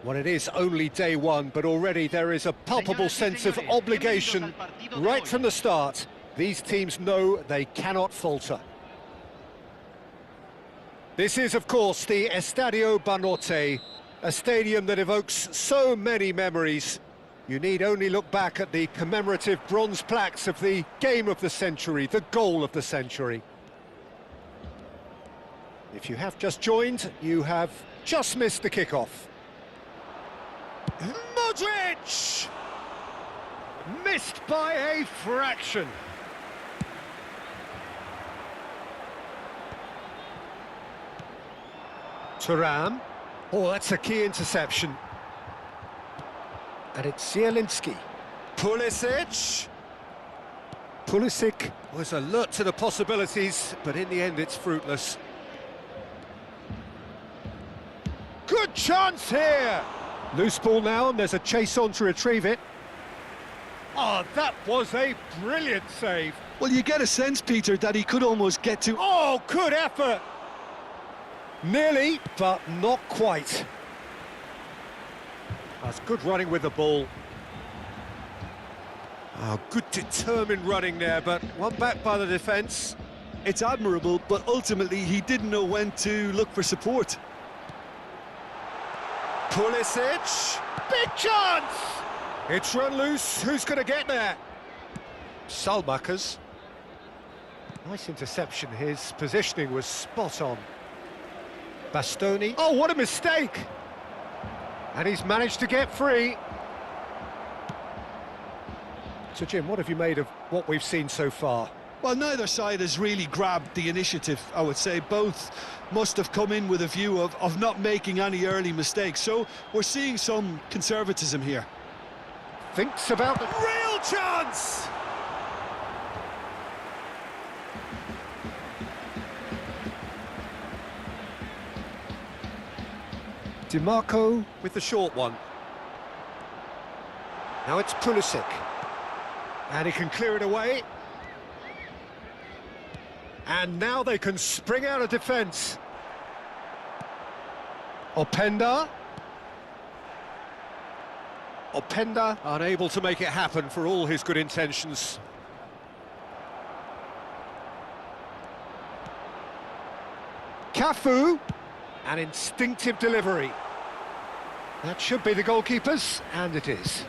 Well, it is only day one, but already there is a palpable sense of obligation right from the start. These teams know they cannot falter. This is, of course, the Estadio Banorte, a stadium that evokes so many memories. You need only look back at the commemorative bronze plaques of the game of the century, the goal of the century. If you have just joined, you have just missed the kickoff. Modric! Missed by a fraction. Thuram. Oh, that's a key interception. And it's Zielinski. Pulisic. Pulisic was alert to the possibilities, but in the end it's fruitless. Good chance here! Loose ball now, and there's a chase on to retrieve it. Oh, that was a brilliant save. Well, you get a sense, Peter, that he could almost get to... Oh, good effort! Nearly, but not quite. That's good running with the ball. Oh, good determined running there, but one back by the defence. It's admirable, but ultimately he didn't know when to look for support. Pulisic, big chance! It's run loose, who's going to get there? Selamat. Nice interception, his positioning was spot on. Bastoni, oh, what a mistake! And he's managed to get free. So, Jim, what have you made of what we've seen so far? Well, neither side has really grabbed the initiative, I would say. Both must have come in with a view of not making any early mistakes. So we're seeing some conservatism here. Thinks about the real chance! DiMarco with the short one. Now it's Pulisic. And he can clear it away. And now they can spring out of defence. Openda. Openda unable to make it happen for all his good intentions. Cafu. An instinctive delivery. That should be the goalkeeper's, and it is.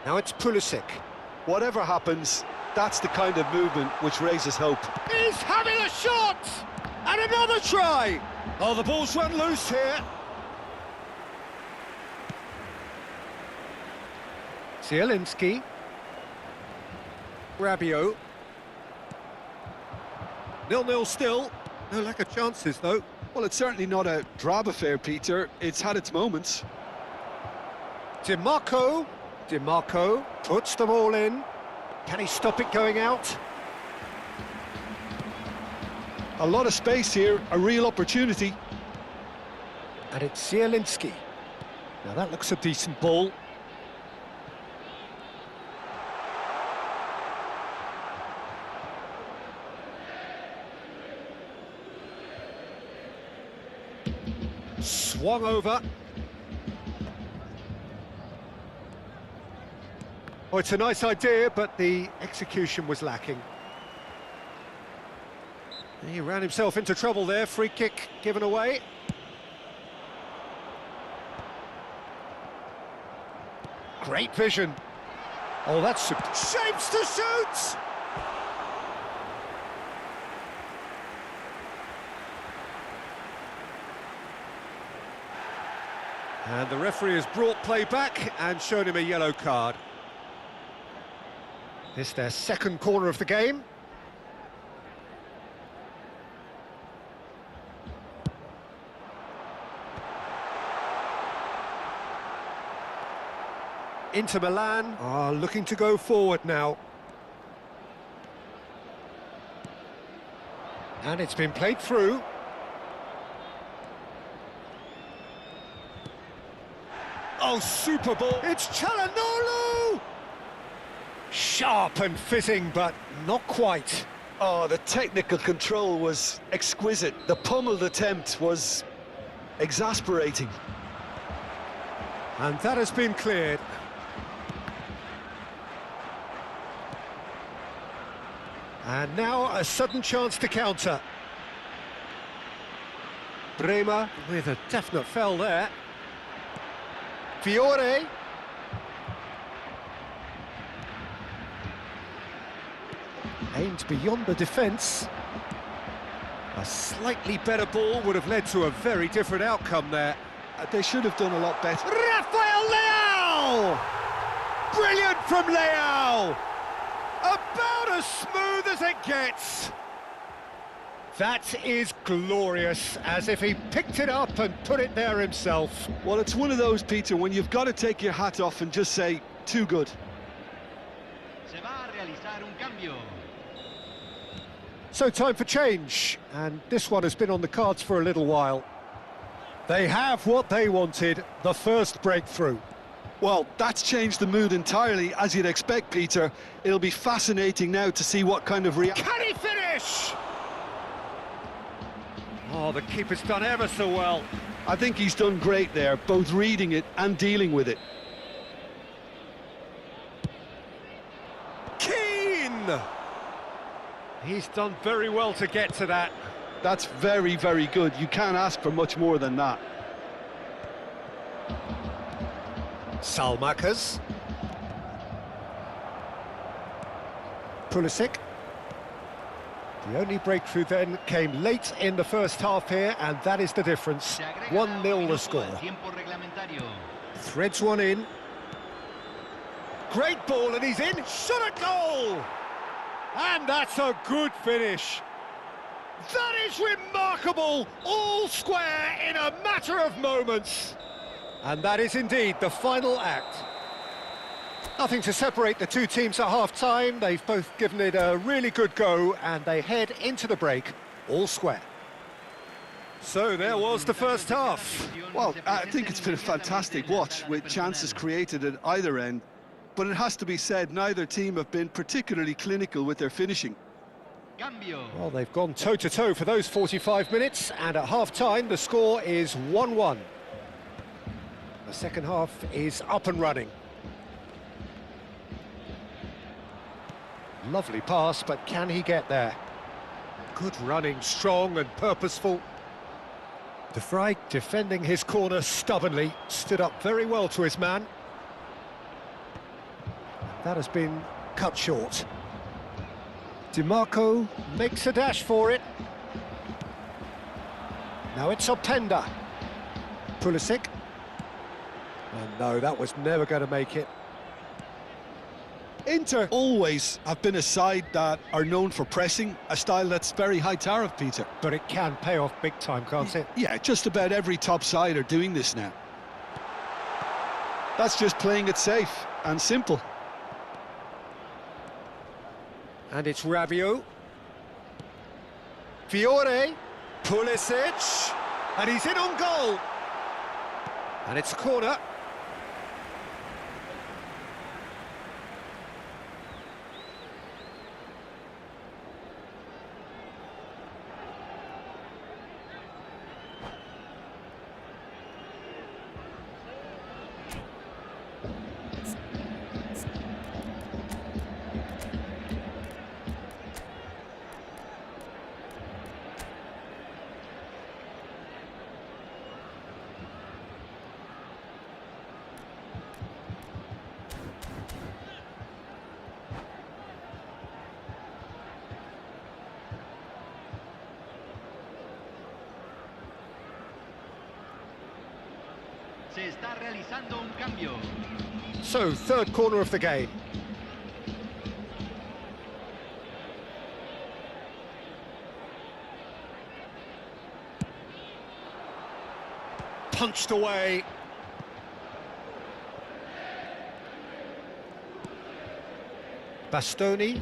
Now it's Pulisic. Whatever happens, that's the kind of movement which raises hope. He's having a shot! And another try! Oh, the ball's run loose here. Zielinski. Rabiot. 0-0 still. No lack of chances, though. Well, it's certainly not a drab affair, Peter. It's had its moments. DiMarco. DiMarco puts them all in. Can he stop it going out? A lot of space here, a real opportunity. And it's Zielinski. Now that looks a decent ball. Swung over. Oh, it's a nice idea, but the execution was lacking. He ran himself into trouble there. Free kick given away. Great vision. Oh, that's shapes to shoot! And the referee has brought play back and shown him a yellow card. This their second corner of the game. Inter Milan are looking to go forward now. And it's been played through. Oh, super ball. It's Çalhanoğlu! Sharp and fitting, but not quite. Oh, the technical control was exquisite. The pummeled attempt was exasperating. And that has been cleared. And now a sudden chance to counter. Bremer with a definite foul there. Fiore. Aimed beyond the defence. A slightly better ball would have led to a very different outcome there. They should have done a lot better. Rafael Leao! Brilliant from Leao! About as smooth as it gets. That is glorious, as if he picked it up and put it there himself. Well, it's one of those, Peter, when you've got to take your hat off and just say, too good. Se va a realizar un cambio. So time for change, and this one has been on the cards for a little while. They have what they wanted, the first breakthrough. Well, that's changed the mood entirely, as you'd expect, Peter. It'll be fascinating now to see what kind of reaction. Can he finish? Oh, the keeper's done ever so well. I think he's done great there, both reading it and dealing with it. Keane! He's done very well to get to that. That's very, very good. You can't ask for much more than that. Salmakas. Pulisic. The only breakthrough then came late in the first half here, and that is the difference. 1-0 the score. Threads one in. Great ball, and he's in. Shot at goal! And that's a good finish. That is remarkable, all square in a matter of moments. And that is indeed the final act. Nothing to separate the two teams at half-time. They've both given it a really good go, and they head into the break, all square. So there was the first half. Well, I think it's been a fantastic watch, with chances created at either end. But it has to be said, neither team have been particularly clinical with their finishing. Well, they've gone toe-to-toe for those 45 minutes, and at half-time the score is 1-1. The second half is up and running. Lovely pass, but can he get there? Good running, strong and purposeful. De Vrij defending his corner stubbornly, stood up very well to his man. That has been cut short. DiMarco makes a dash for it. Now it's Openda. Pulisic. And no, that was never going to make it. Inter always have been a side that are known for pressing, a style that's very high tariff, Peter. But it can pay off big time, can't it? Yeah, just about every top side are doing this now. That's just playing it safe and simple. And it's Rabiot. Fiore. Pulisic. And he's in on goal. And it's a corner. Se está realizando un cambio. So, third corner of the game. Punched away. Bastoni.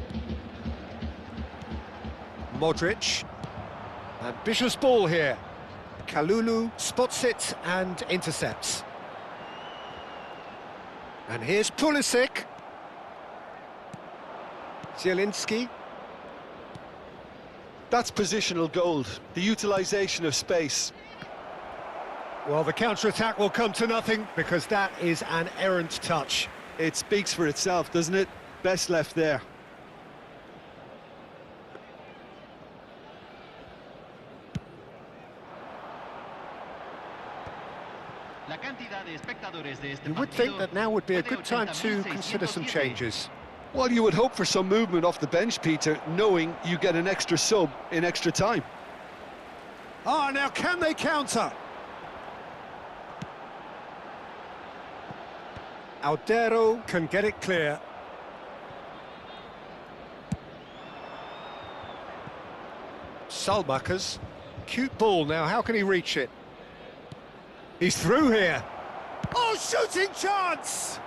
Modric. Ambitious ball here. Kalulu spots it and intercepts. And here's Pulisic. Zielinski. That's positional gold, the utilisation of space. Well, the counter-attack will come to nothing because that is an errant touch. It speaks for itself, doesn't it? Best left there. You would think that now would be a good time to consider some changes. Well, you would hope for some movement off the bench, Peter, knowing you get an extra sub in extra time. Ah, now can they counter? Aldero can get it clear. Salmakas. Cute ball now, how can he reach it? He's through here. Oh, shooting chance!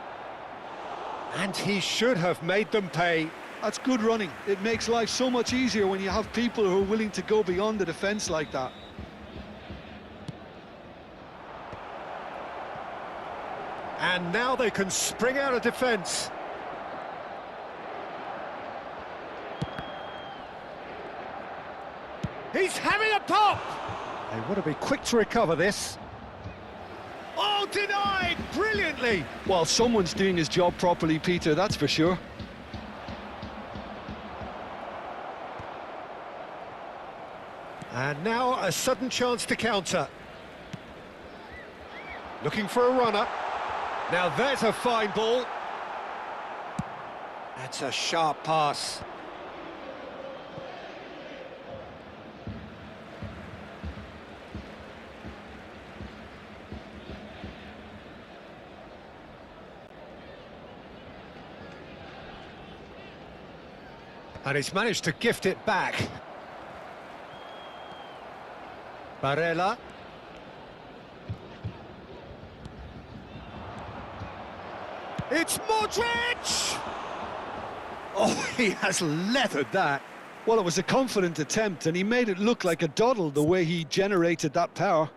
And he should have made them pay. That's good running. It makes life so much easier when you have people who are willing to go beyond the defence like that. And now they can spring out of defence. He's having a pop! They want to be quick to recover this. Oh, denied! Brilliantly! Well, someone's doing his job properly, Peter, that's for sure. And now a sudden chance to counter. Looking for a runner. Now there's a fine ball. That's a sharp pass. And he's managed to gift it back. Barella. It's Modric! Oh, he has leathered that. Well, it was a confident attempt, and he made it look like a doddle the way he generated that power.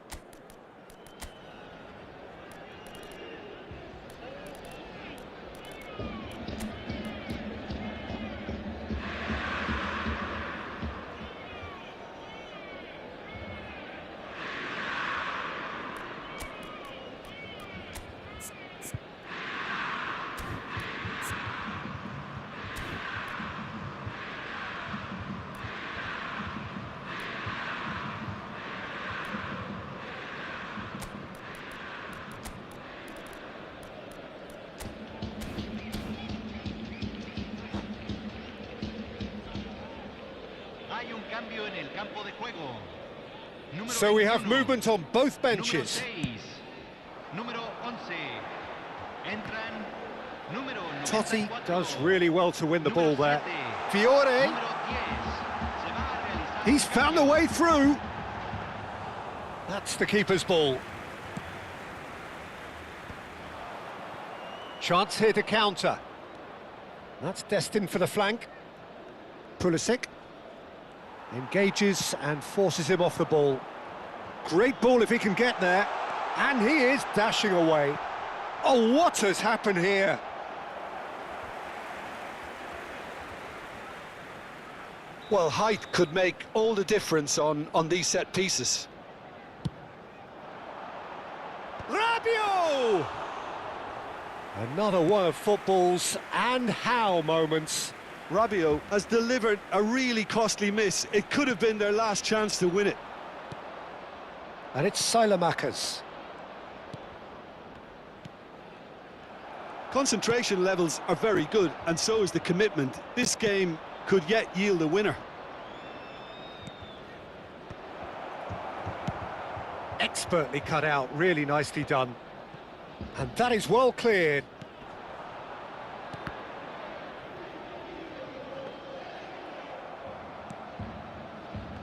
So we have movement on both benches. Totti does really well to win the ball there. Fiore. He's found a way through. That's the keeper's ball. Chance here to counter. That's destined for the flank. Pulisic engages and forces him off the ball. Great ball if he can get there. And he is dashing away. Oh, what has happened here? Well, height could make all the difference on these set pieces. Rabiot! Another one of football's and how moments. Rabiot has delivered a really costly miss. It could have been their last chance to win it. And it's Selamat. Concentration levels are very good, and so is the commitment. This game could yet yield a winner. Expertly cut out, really nicely done. And that is well cleared.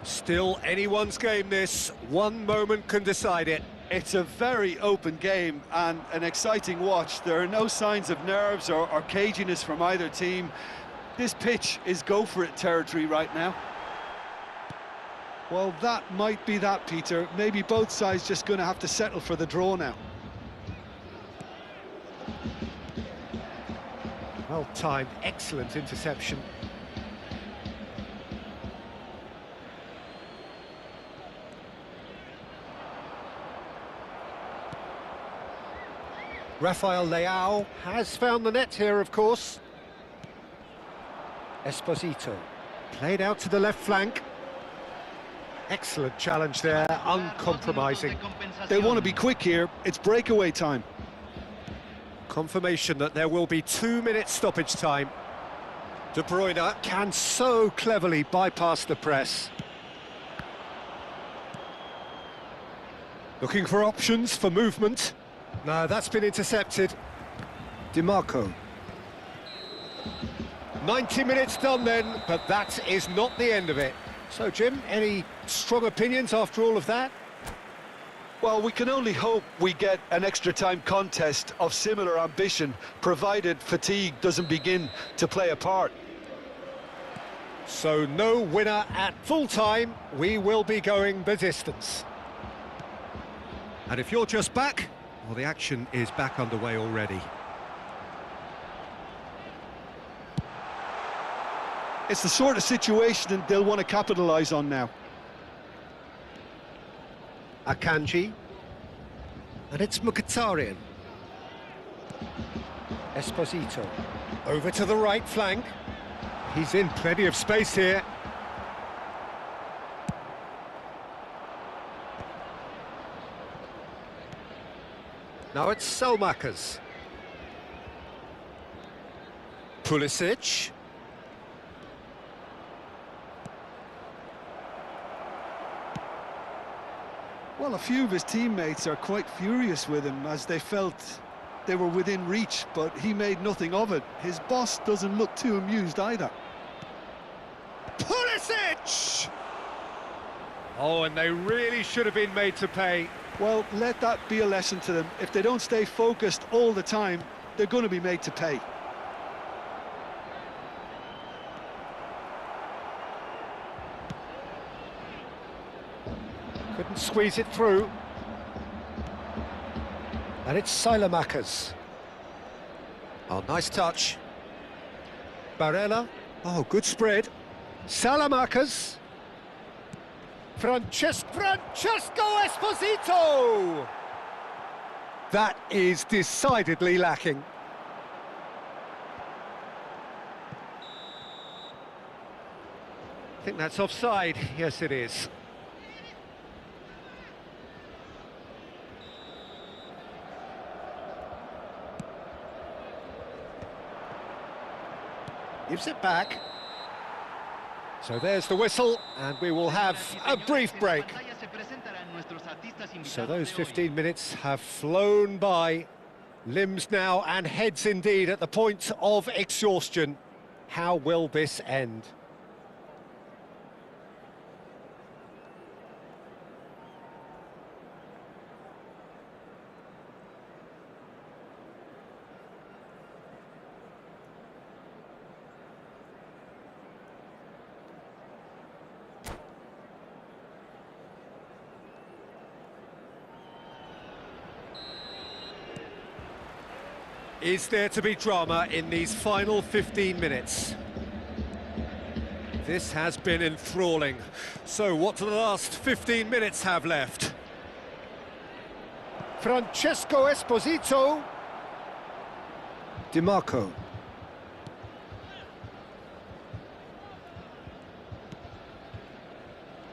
Still anyone's game this. One moment can decide it. It's a very open game and an exciting watch. There are no signs of nerves or caginess from either team. This pitch is go-for-it territory right now. Well, that might be that, Peter. Maybe both sides just going to have to settle for the draw now. Well timed, excellent interception. Rafael Leao has found the net here, of course. Esposito, played out to the left flank. Excellent challenge there, uncompromising. They want to be quick here, it's breakaway time. Confirmation that there will be 2 minutes stoppage time. De Bruyne can so cleverly bypass the press. Looking for options for movement. No, that's been intercepted. DiMarco. 90 minutes done then, but that is not the end of it. So, Jim, any strong opinions after all of that? Well, we can only hope we get an extra time contest of similar ambition, provided fatigue doesn't begin to play a part. So, no winner at full time. We will be going the distance. And if you're just back, well, the action is back underway already. It's the sort of situation they'll want to capitalise on now. Akanji. And it's Mkhitaryan. Esposito. Over to the right flank. He's in plenty of space here. Now it's Selamat. Pulisic. Well, a few of his teammates are quite furious with him as they felt they were within reach, but he made nothing of it. His boss doesn't look too amused either. Pulisic! Oh, and they really should have been made to pay. Well, let that be a lesson to them. If they don't stay focused all the time, they're going to be made to pay. Couldn't squeeze it through. And it's Selamat. Oh, nice touch. Barella. Oh, good spread. Selamat. Francesco Esposito! That is decidedly lacking. I think that's offside. Yes, it is. Gives it back. So there's the whistle, and we will have a brief break. So those 15 minutes have flown by. Limbs now and heads indeed at the point of exhaustion. How will this end? Is there to be drama in these final 15 minutes? This has been enthralling. So what do the last 15 minutes have left? Francesco Esposito. DiMarco.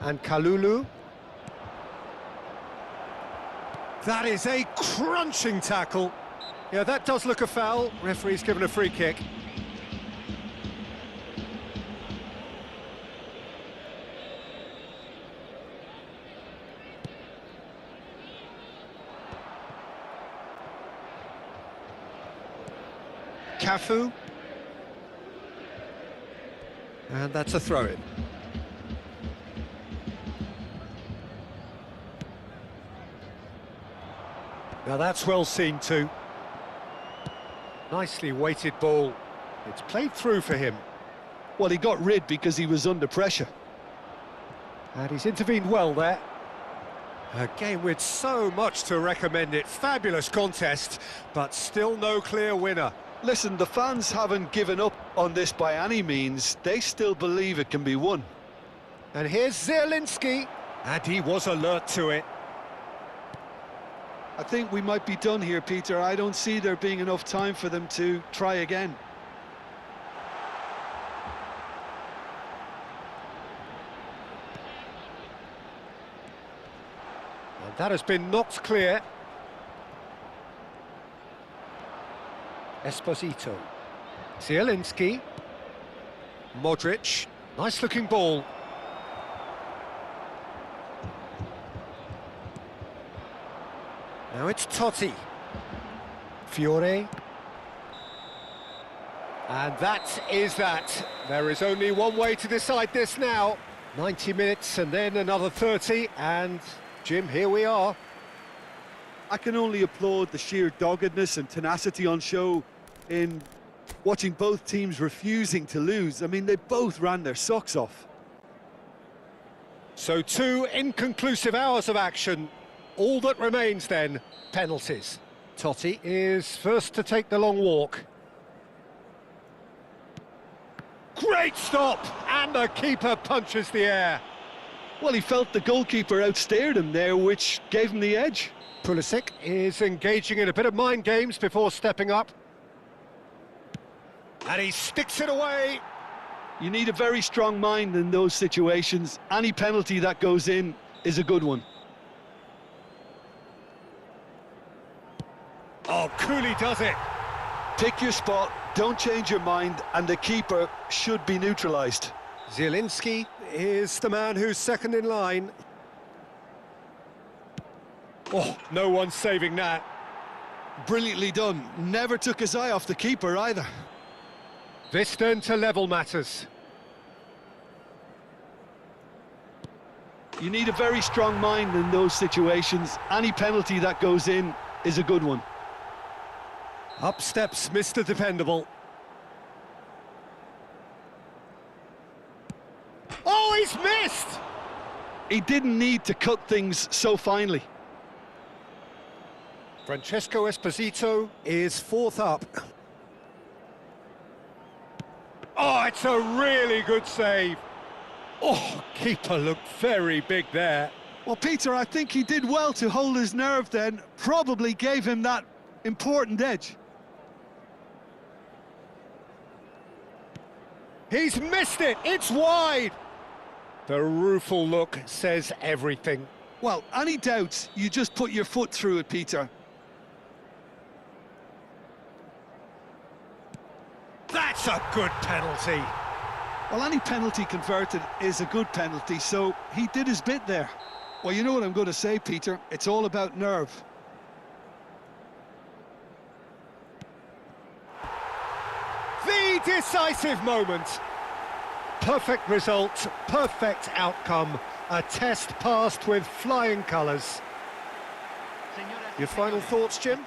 And Kalulu. That is a crunching tackle. Yeah, that does look a foul. Referee's given a free kick. Cafu. And that's a throw-in. Now that's well seen too. Nicely weighted ball. It's played through for him. Well, he got rid because he was under pressure. And he's intervened well there. A game with so much to recommend it. Fabulous contest, but still no clear winner. Listen, the fans haven't given up on this by any means. They still believe it can be won. And here's Zielinski. And he was alert to it. I think we might be done here, Peter. I don't see there being enough time for them to try again. And that has been knocked clear. Esposito. Zielinski. Modric. Nice looking ball. Now it's Totti. Fiore. And that is that. There is only one way to decide this now. 90 minutes and then another 30, and Jim, here we are. I can only applaud the sheer doggedness and tenacity on show in watching both teams refusing to lose. I mean, they both ran their socks off. So 2 inconclusive hours of action. All that remains then, penalties. Totti is first to take the long walk. Great stop! And the keeper punches the air. Well, he felt the goalkeeper outstared him there, which gave him the edge. Pulisic is engaging in a bit of mind games before stepping up. And he sticks it away. You need a very strong mind in those situations. Any penalty that goes in is a good one. Oh, coolly does it. Pick your spot, don't change your mind, and the keeper should be neutralised. Zielinski is the man who's second in line. Oh, no one's saving that. Brilliantly done. Never took his eye off the keeper either. This then to level matters. You need a very strong mind in those situations. Any penalty that goes in is a good one. Up steps Mr. Dependable. Oh, he's missed! He didn't need to cut things so finely. Francesco Esposito is fourth up. Oh, it's a really good save. Oh, keeper looked very big there. Well, Peter, I think he did well to hold his nerve then. Probably gave him that important edge. He's missed it, it's wide! The rueful look says everything. Well, any doubts, you just put your foot through it, Peter. That's a good penalty. Well, any penalty converted is a good penalty, so he did his bit there. Well, you know what I'm going to say, Peter. It's all about nerve. The decisive moment. Perfect result, perfect outcome. A test passed with flying colours. Your final thoughts, Jim?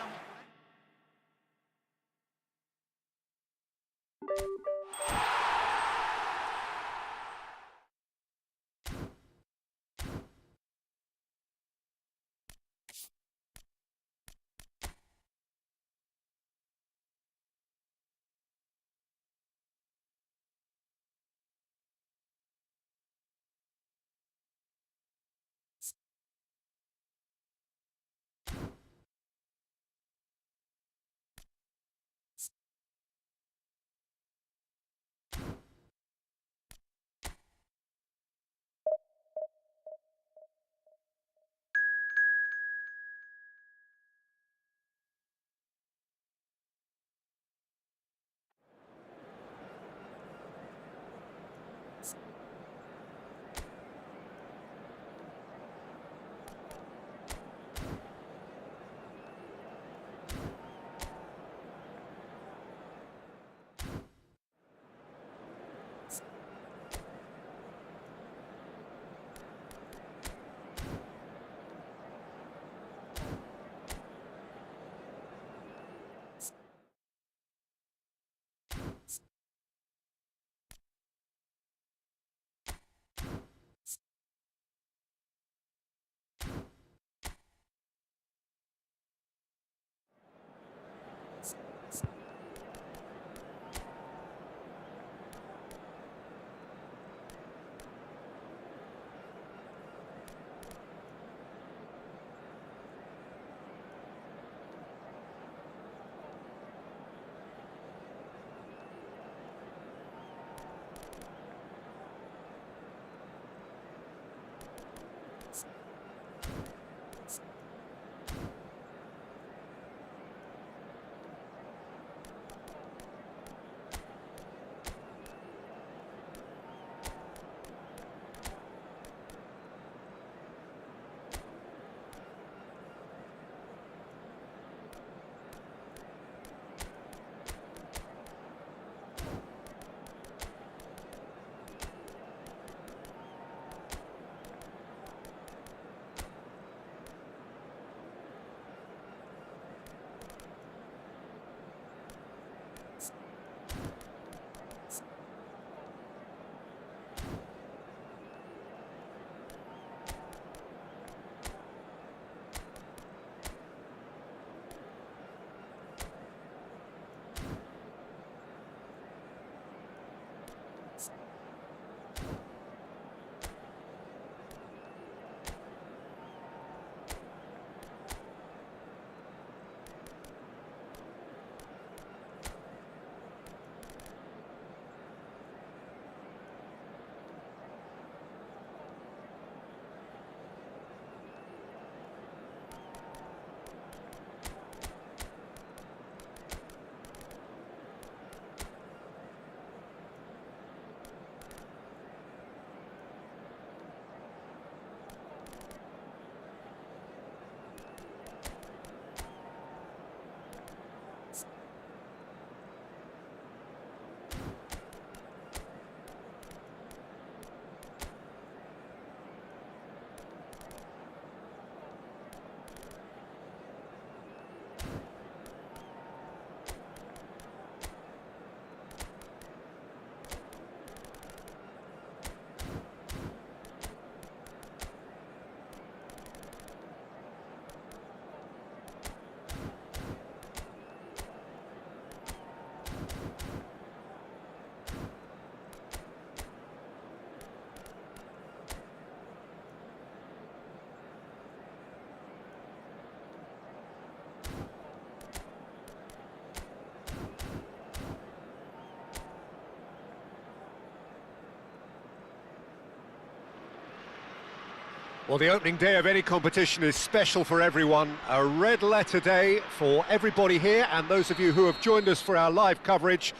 Well, the opening day of any competition is special for everyone. A red letter day for everybody here, and those of you who have joined us for our live coverage.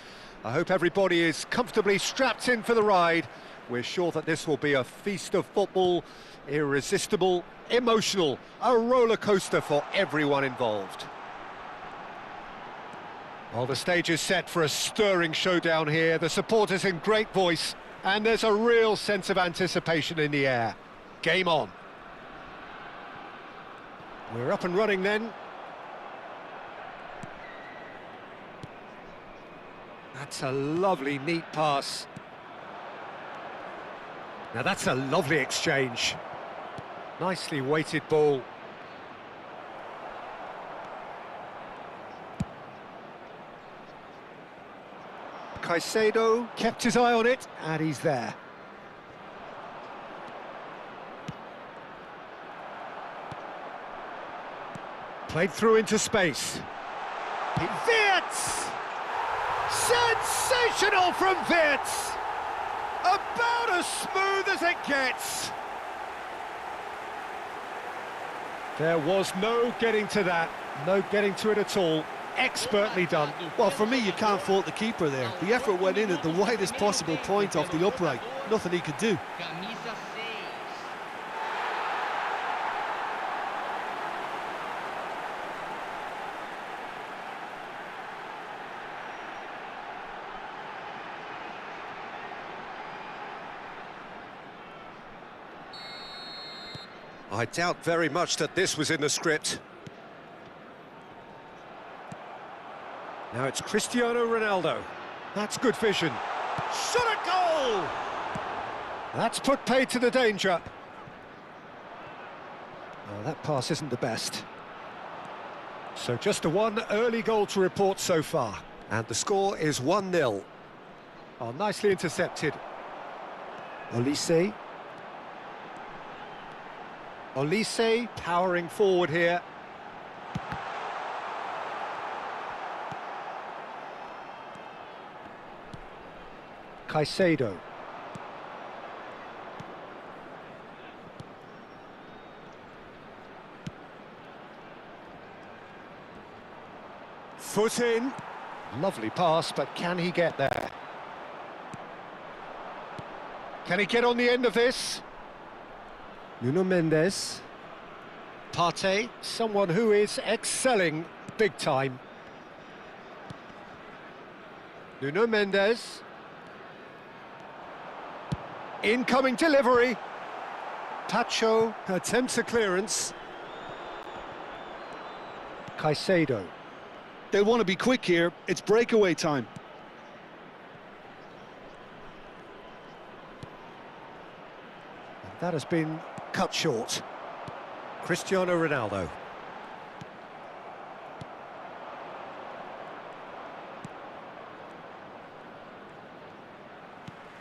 I hope everybody is comfortably strapped in for the ride. We're sure that this will be a feast of football, irresistible, emotional, a roller coaster for everyone involved. Well, the stage is set for a stirring showdown here. The supporters in great voice, and there's a real sense of anticipation in the air. Game on. We're up and running then. That's a lovely, neat pass. Now that's a lovely exchange. Nicely weighted ball. Caicedo kept his eye on it, and he's there. Played through into space. Wirtz! Sensational from Wirtz! About as smooth as it gets. There was no getting to that, no getting to it at all. Expertly done. Well, for me, you can't fault the keeper there. The effort went in at the widest possible point off the upright. Nothing he could do. I doubt very much that this was in the script. Now it's Cristiano Ronaldo. That's good vision. Shot a goal! That's put paid to the danger. Oh, that pass isn't the best. So just the one early goal to report so far. And the score is 1-0. Oh, nicely intercepted. Olise. Olise powering forward here. Caicedo. Foot in. Lovely pass, but can he get there? Can he get on the end of this? Nuno Mendes. Partey, someone who is excelling big time. Nuno Mendes. Incoming delivery. Pacho attempts a clearance. Caicedo. They want to be quick here. It's breakaway time. And that has been cut short. Cristiano Ronaldo.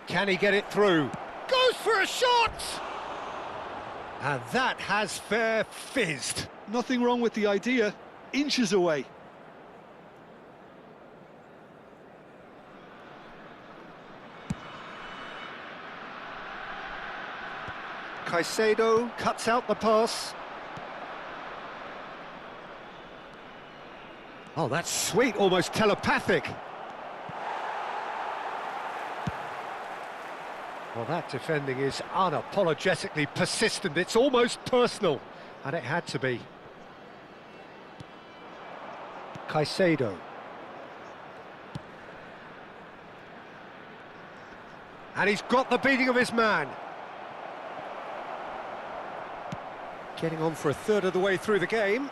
Can he get it through? Goes for a shot! And that has fair fizzed. Nothing wrong with the idea. Inches away. Caicedo cuts out the pass. Oh, that's sweet, almost telepathic. Well, that defending is unapologetically persistent. It's almost personal, and it had to be. Caicedo. And he's got the beating of his man. Getting on for a third of the way through the game.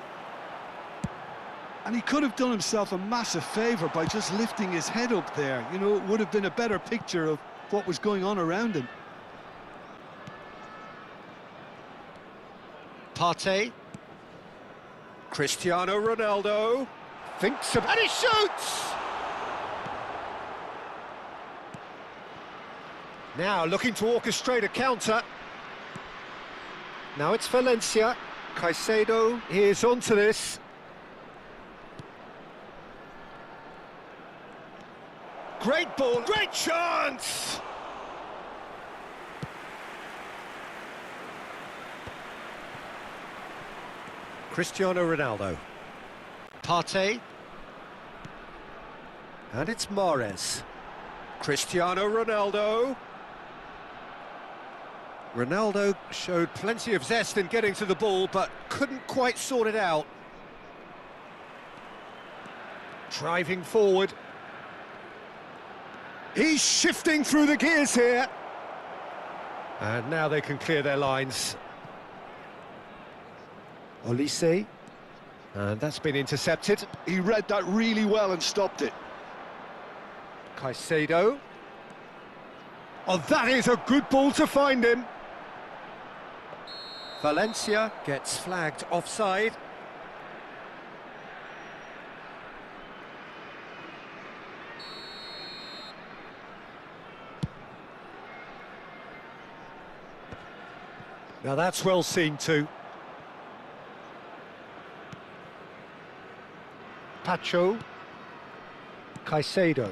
And he could have done himself a massive favour by just lifting his head up there. You know, it would have been a better picture of what was going on around him. Partey. Cristiano Ronaldo. Thinks about... and he shoots! Now looking to orchestrate a counter. Now it's Valencia. Caicedo is onto this. Great ball, great chance! Cristiano Ronaldo. Partey. And it's Mahrez. Cristiano Ronaldo. Ronaldo showed plenty of zest in getting to the ball, but couldn't quite sort it out. Driving forward. He's shifting through the gears here. And now they can clear their lines. Olise. And that's been intercepted. He read that really well and stopped it. Caicedo. Oh, that is a good ball to find him. Valencia gets flagged offside. Now that's well seen too. Pacho. Caicedo.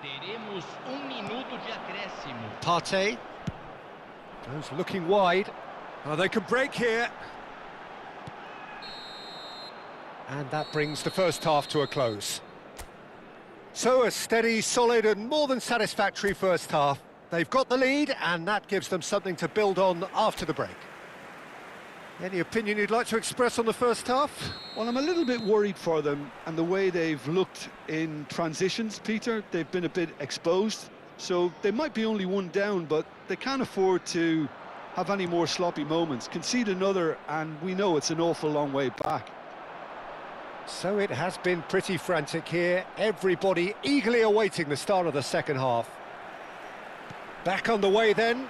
Teremos minuto de acréscimo. Partey. Goes looking wide. Oh, they can break here. And that brings the first half to a close. So a steady, solid and more than satisfactory first half. They've got the lead and that gives them something to build on after the break. Any opinion you'd like to express on the first half? Well, I'm a little bit worried for them and the way they've looked in transitions, Peter. They've been a bit exposed, so they might be only one down, but they can't afford to have any more sloppy moments. Concede another and we know it's an awful long way back. So it has been pretty frantic here. Everybody eagerly awaiting the start of the second half. Back underway then.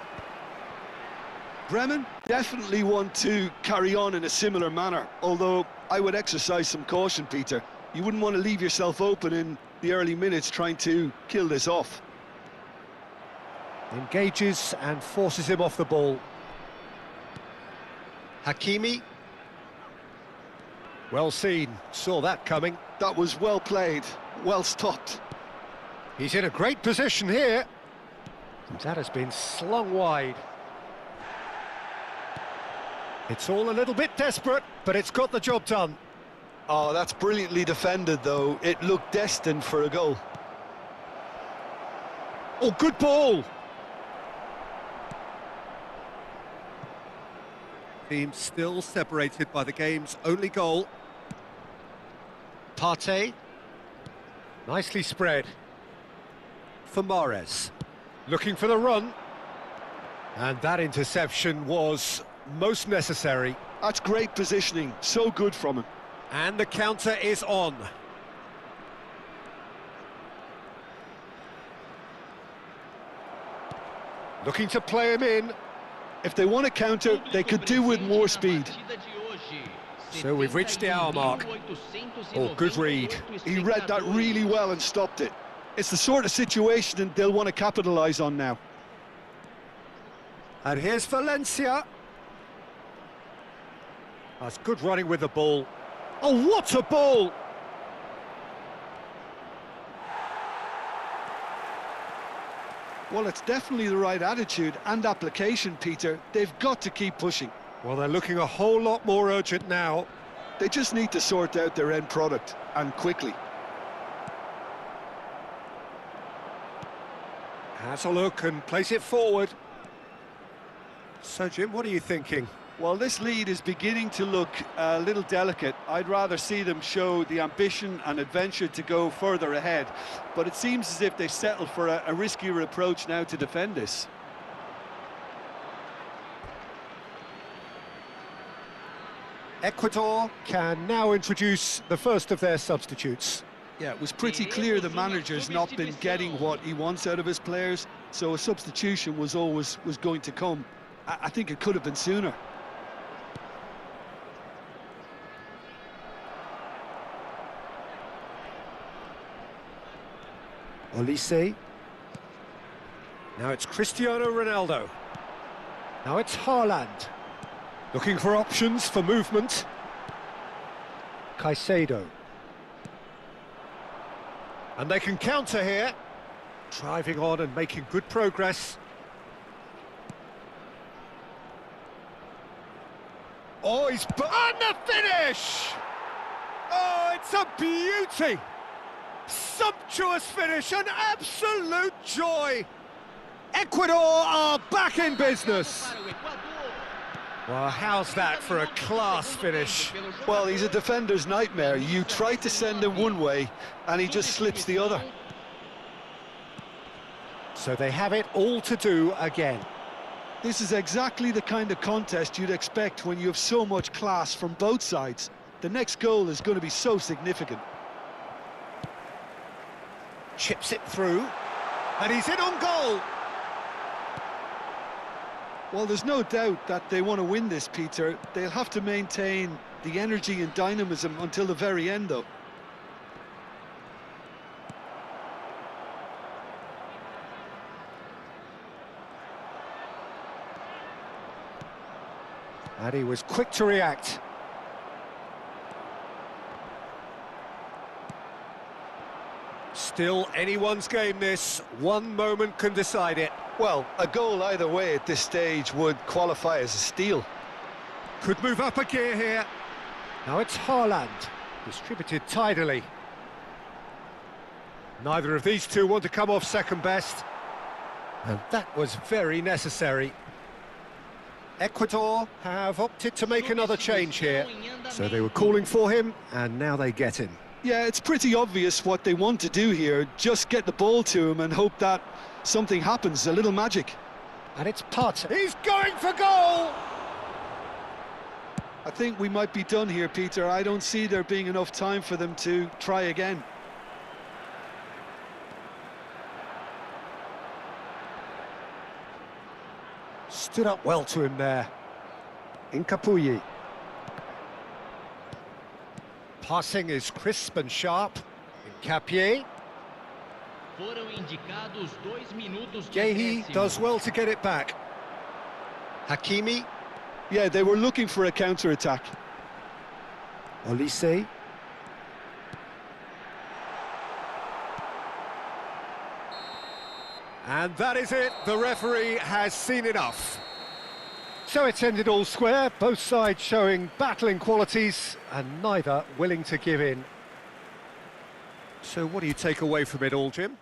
Bremen definitely want to carry on in a similar manner, although I would exercise some caution, Peter. You wouldn't want to leave yourself open in the early minutes trying to kill this off. Engages and forces him off the ball. Hakimi. Well seen, saw that coming. That was well played, well stopped. He's in a great position here. That has been slung wide. It's all a little bit desperate, but it's got the job done. Oh, that's brilliantly defended, though. It looked destined for a goal. Oh, good ball! Team still separated by the game's only goal. Partey. Nicely spread. For Mahrez. Looking for the run. And that interception was most necessary. That's great positioning, so good from him. And the counter is on. Looking to play him in. If they want to counter, they could do with more speed. So we've reached the hour mark. Oh, good read. He read that really well and stopped it. It's the sort of situation they'll want to capitalise on now. And here's Valencia. That's good running with the ball. Oh, what a ball! Well, it's definitely the right attitude and application, Peter. They've got to keep pushing. Well, they're looking a whole lot more urgent now. They just need to sort out their end product, and quickly. Has a look and plays it forward. So, Jim, what are you thinking? Well, this lead is beginning to look a little delicate. I'd rather see them show the ambition and adventure to go further ahead. But it seems as if they settled for a riskier approach now to defend this. Ecuador can now introduce the first of their substitutes. Yeah, it was pretty clear the manager's not been getting what he wants out of his players, so a substitution was going to come. I think it could have been sooner. Olise. Now it's Cristiano Ronaldo. Now it's Haaland. Looking for options for movement. Caicedo. And they can counter here. Driving on and making good progress. Oh, he's on the finish! Oh, it's a beauty! Sumptuous finish, an absolute joy! Ecuador are back in business. Well, how's that for a class finish? Well, he's a defender's nightmare. You try to send him one way, and he just slips the other. So they have it all to do again. This is exactly the kind of contest you'd expect when you have so much class from both sides. The next goal is going to be so significant. Chips it through, and he's in on goal. Well, there's no doubt that they want to win this, Peter. They'll have to maintain the energy and dynamism until the very end, though. And he was quick to react. Still anyone's game, this. One moment can decide it. Well, a goal either way at this stage would qualify as a steal. Could move up a gear here. Now it's Haaland, distributed tidily. Neither of these two want to come off second best. And that was very necessary. Ecuador have opted to make another change here. So they were calling for him, and now they get him. Yeah, it's pretty obvious what they want to do here. Just get the ball to him and hope that something happens, a little magic. And it's Potter. He's going for goal! I think we might be done here, Peter. I don't see there being enough time for them to try again. Stood up well to him there. Incapuyi. Passing is crisp and sharp. Incapié. Gehi does well to get it back. Hakimi. Yeah, they were looking for a counter-attack. Olise. And that is it. The referee has seen enough. So it's ended all square, both sides showing battling qualities and neither willing to give in. So what do you take away from it all, Jim?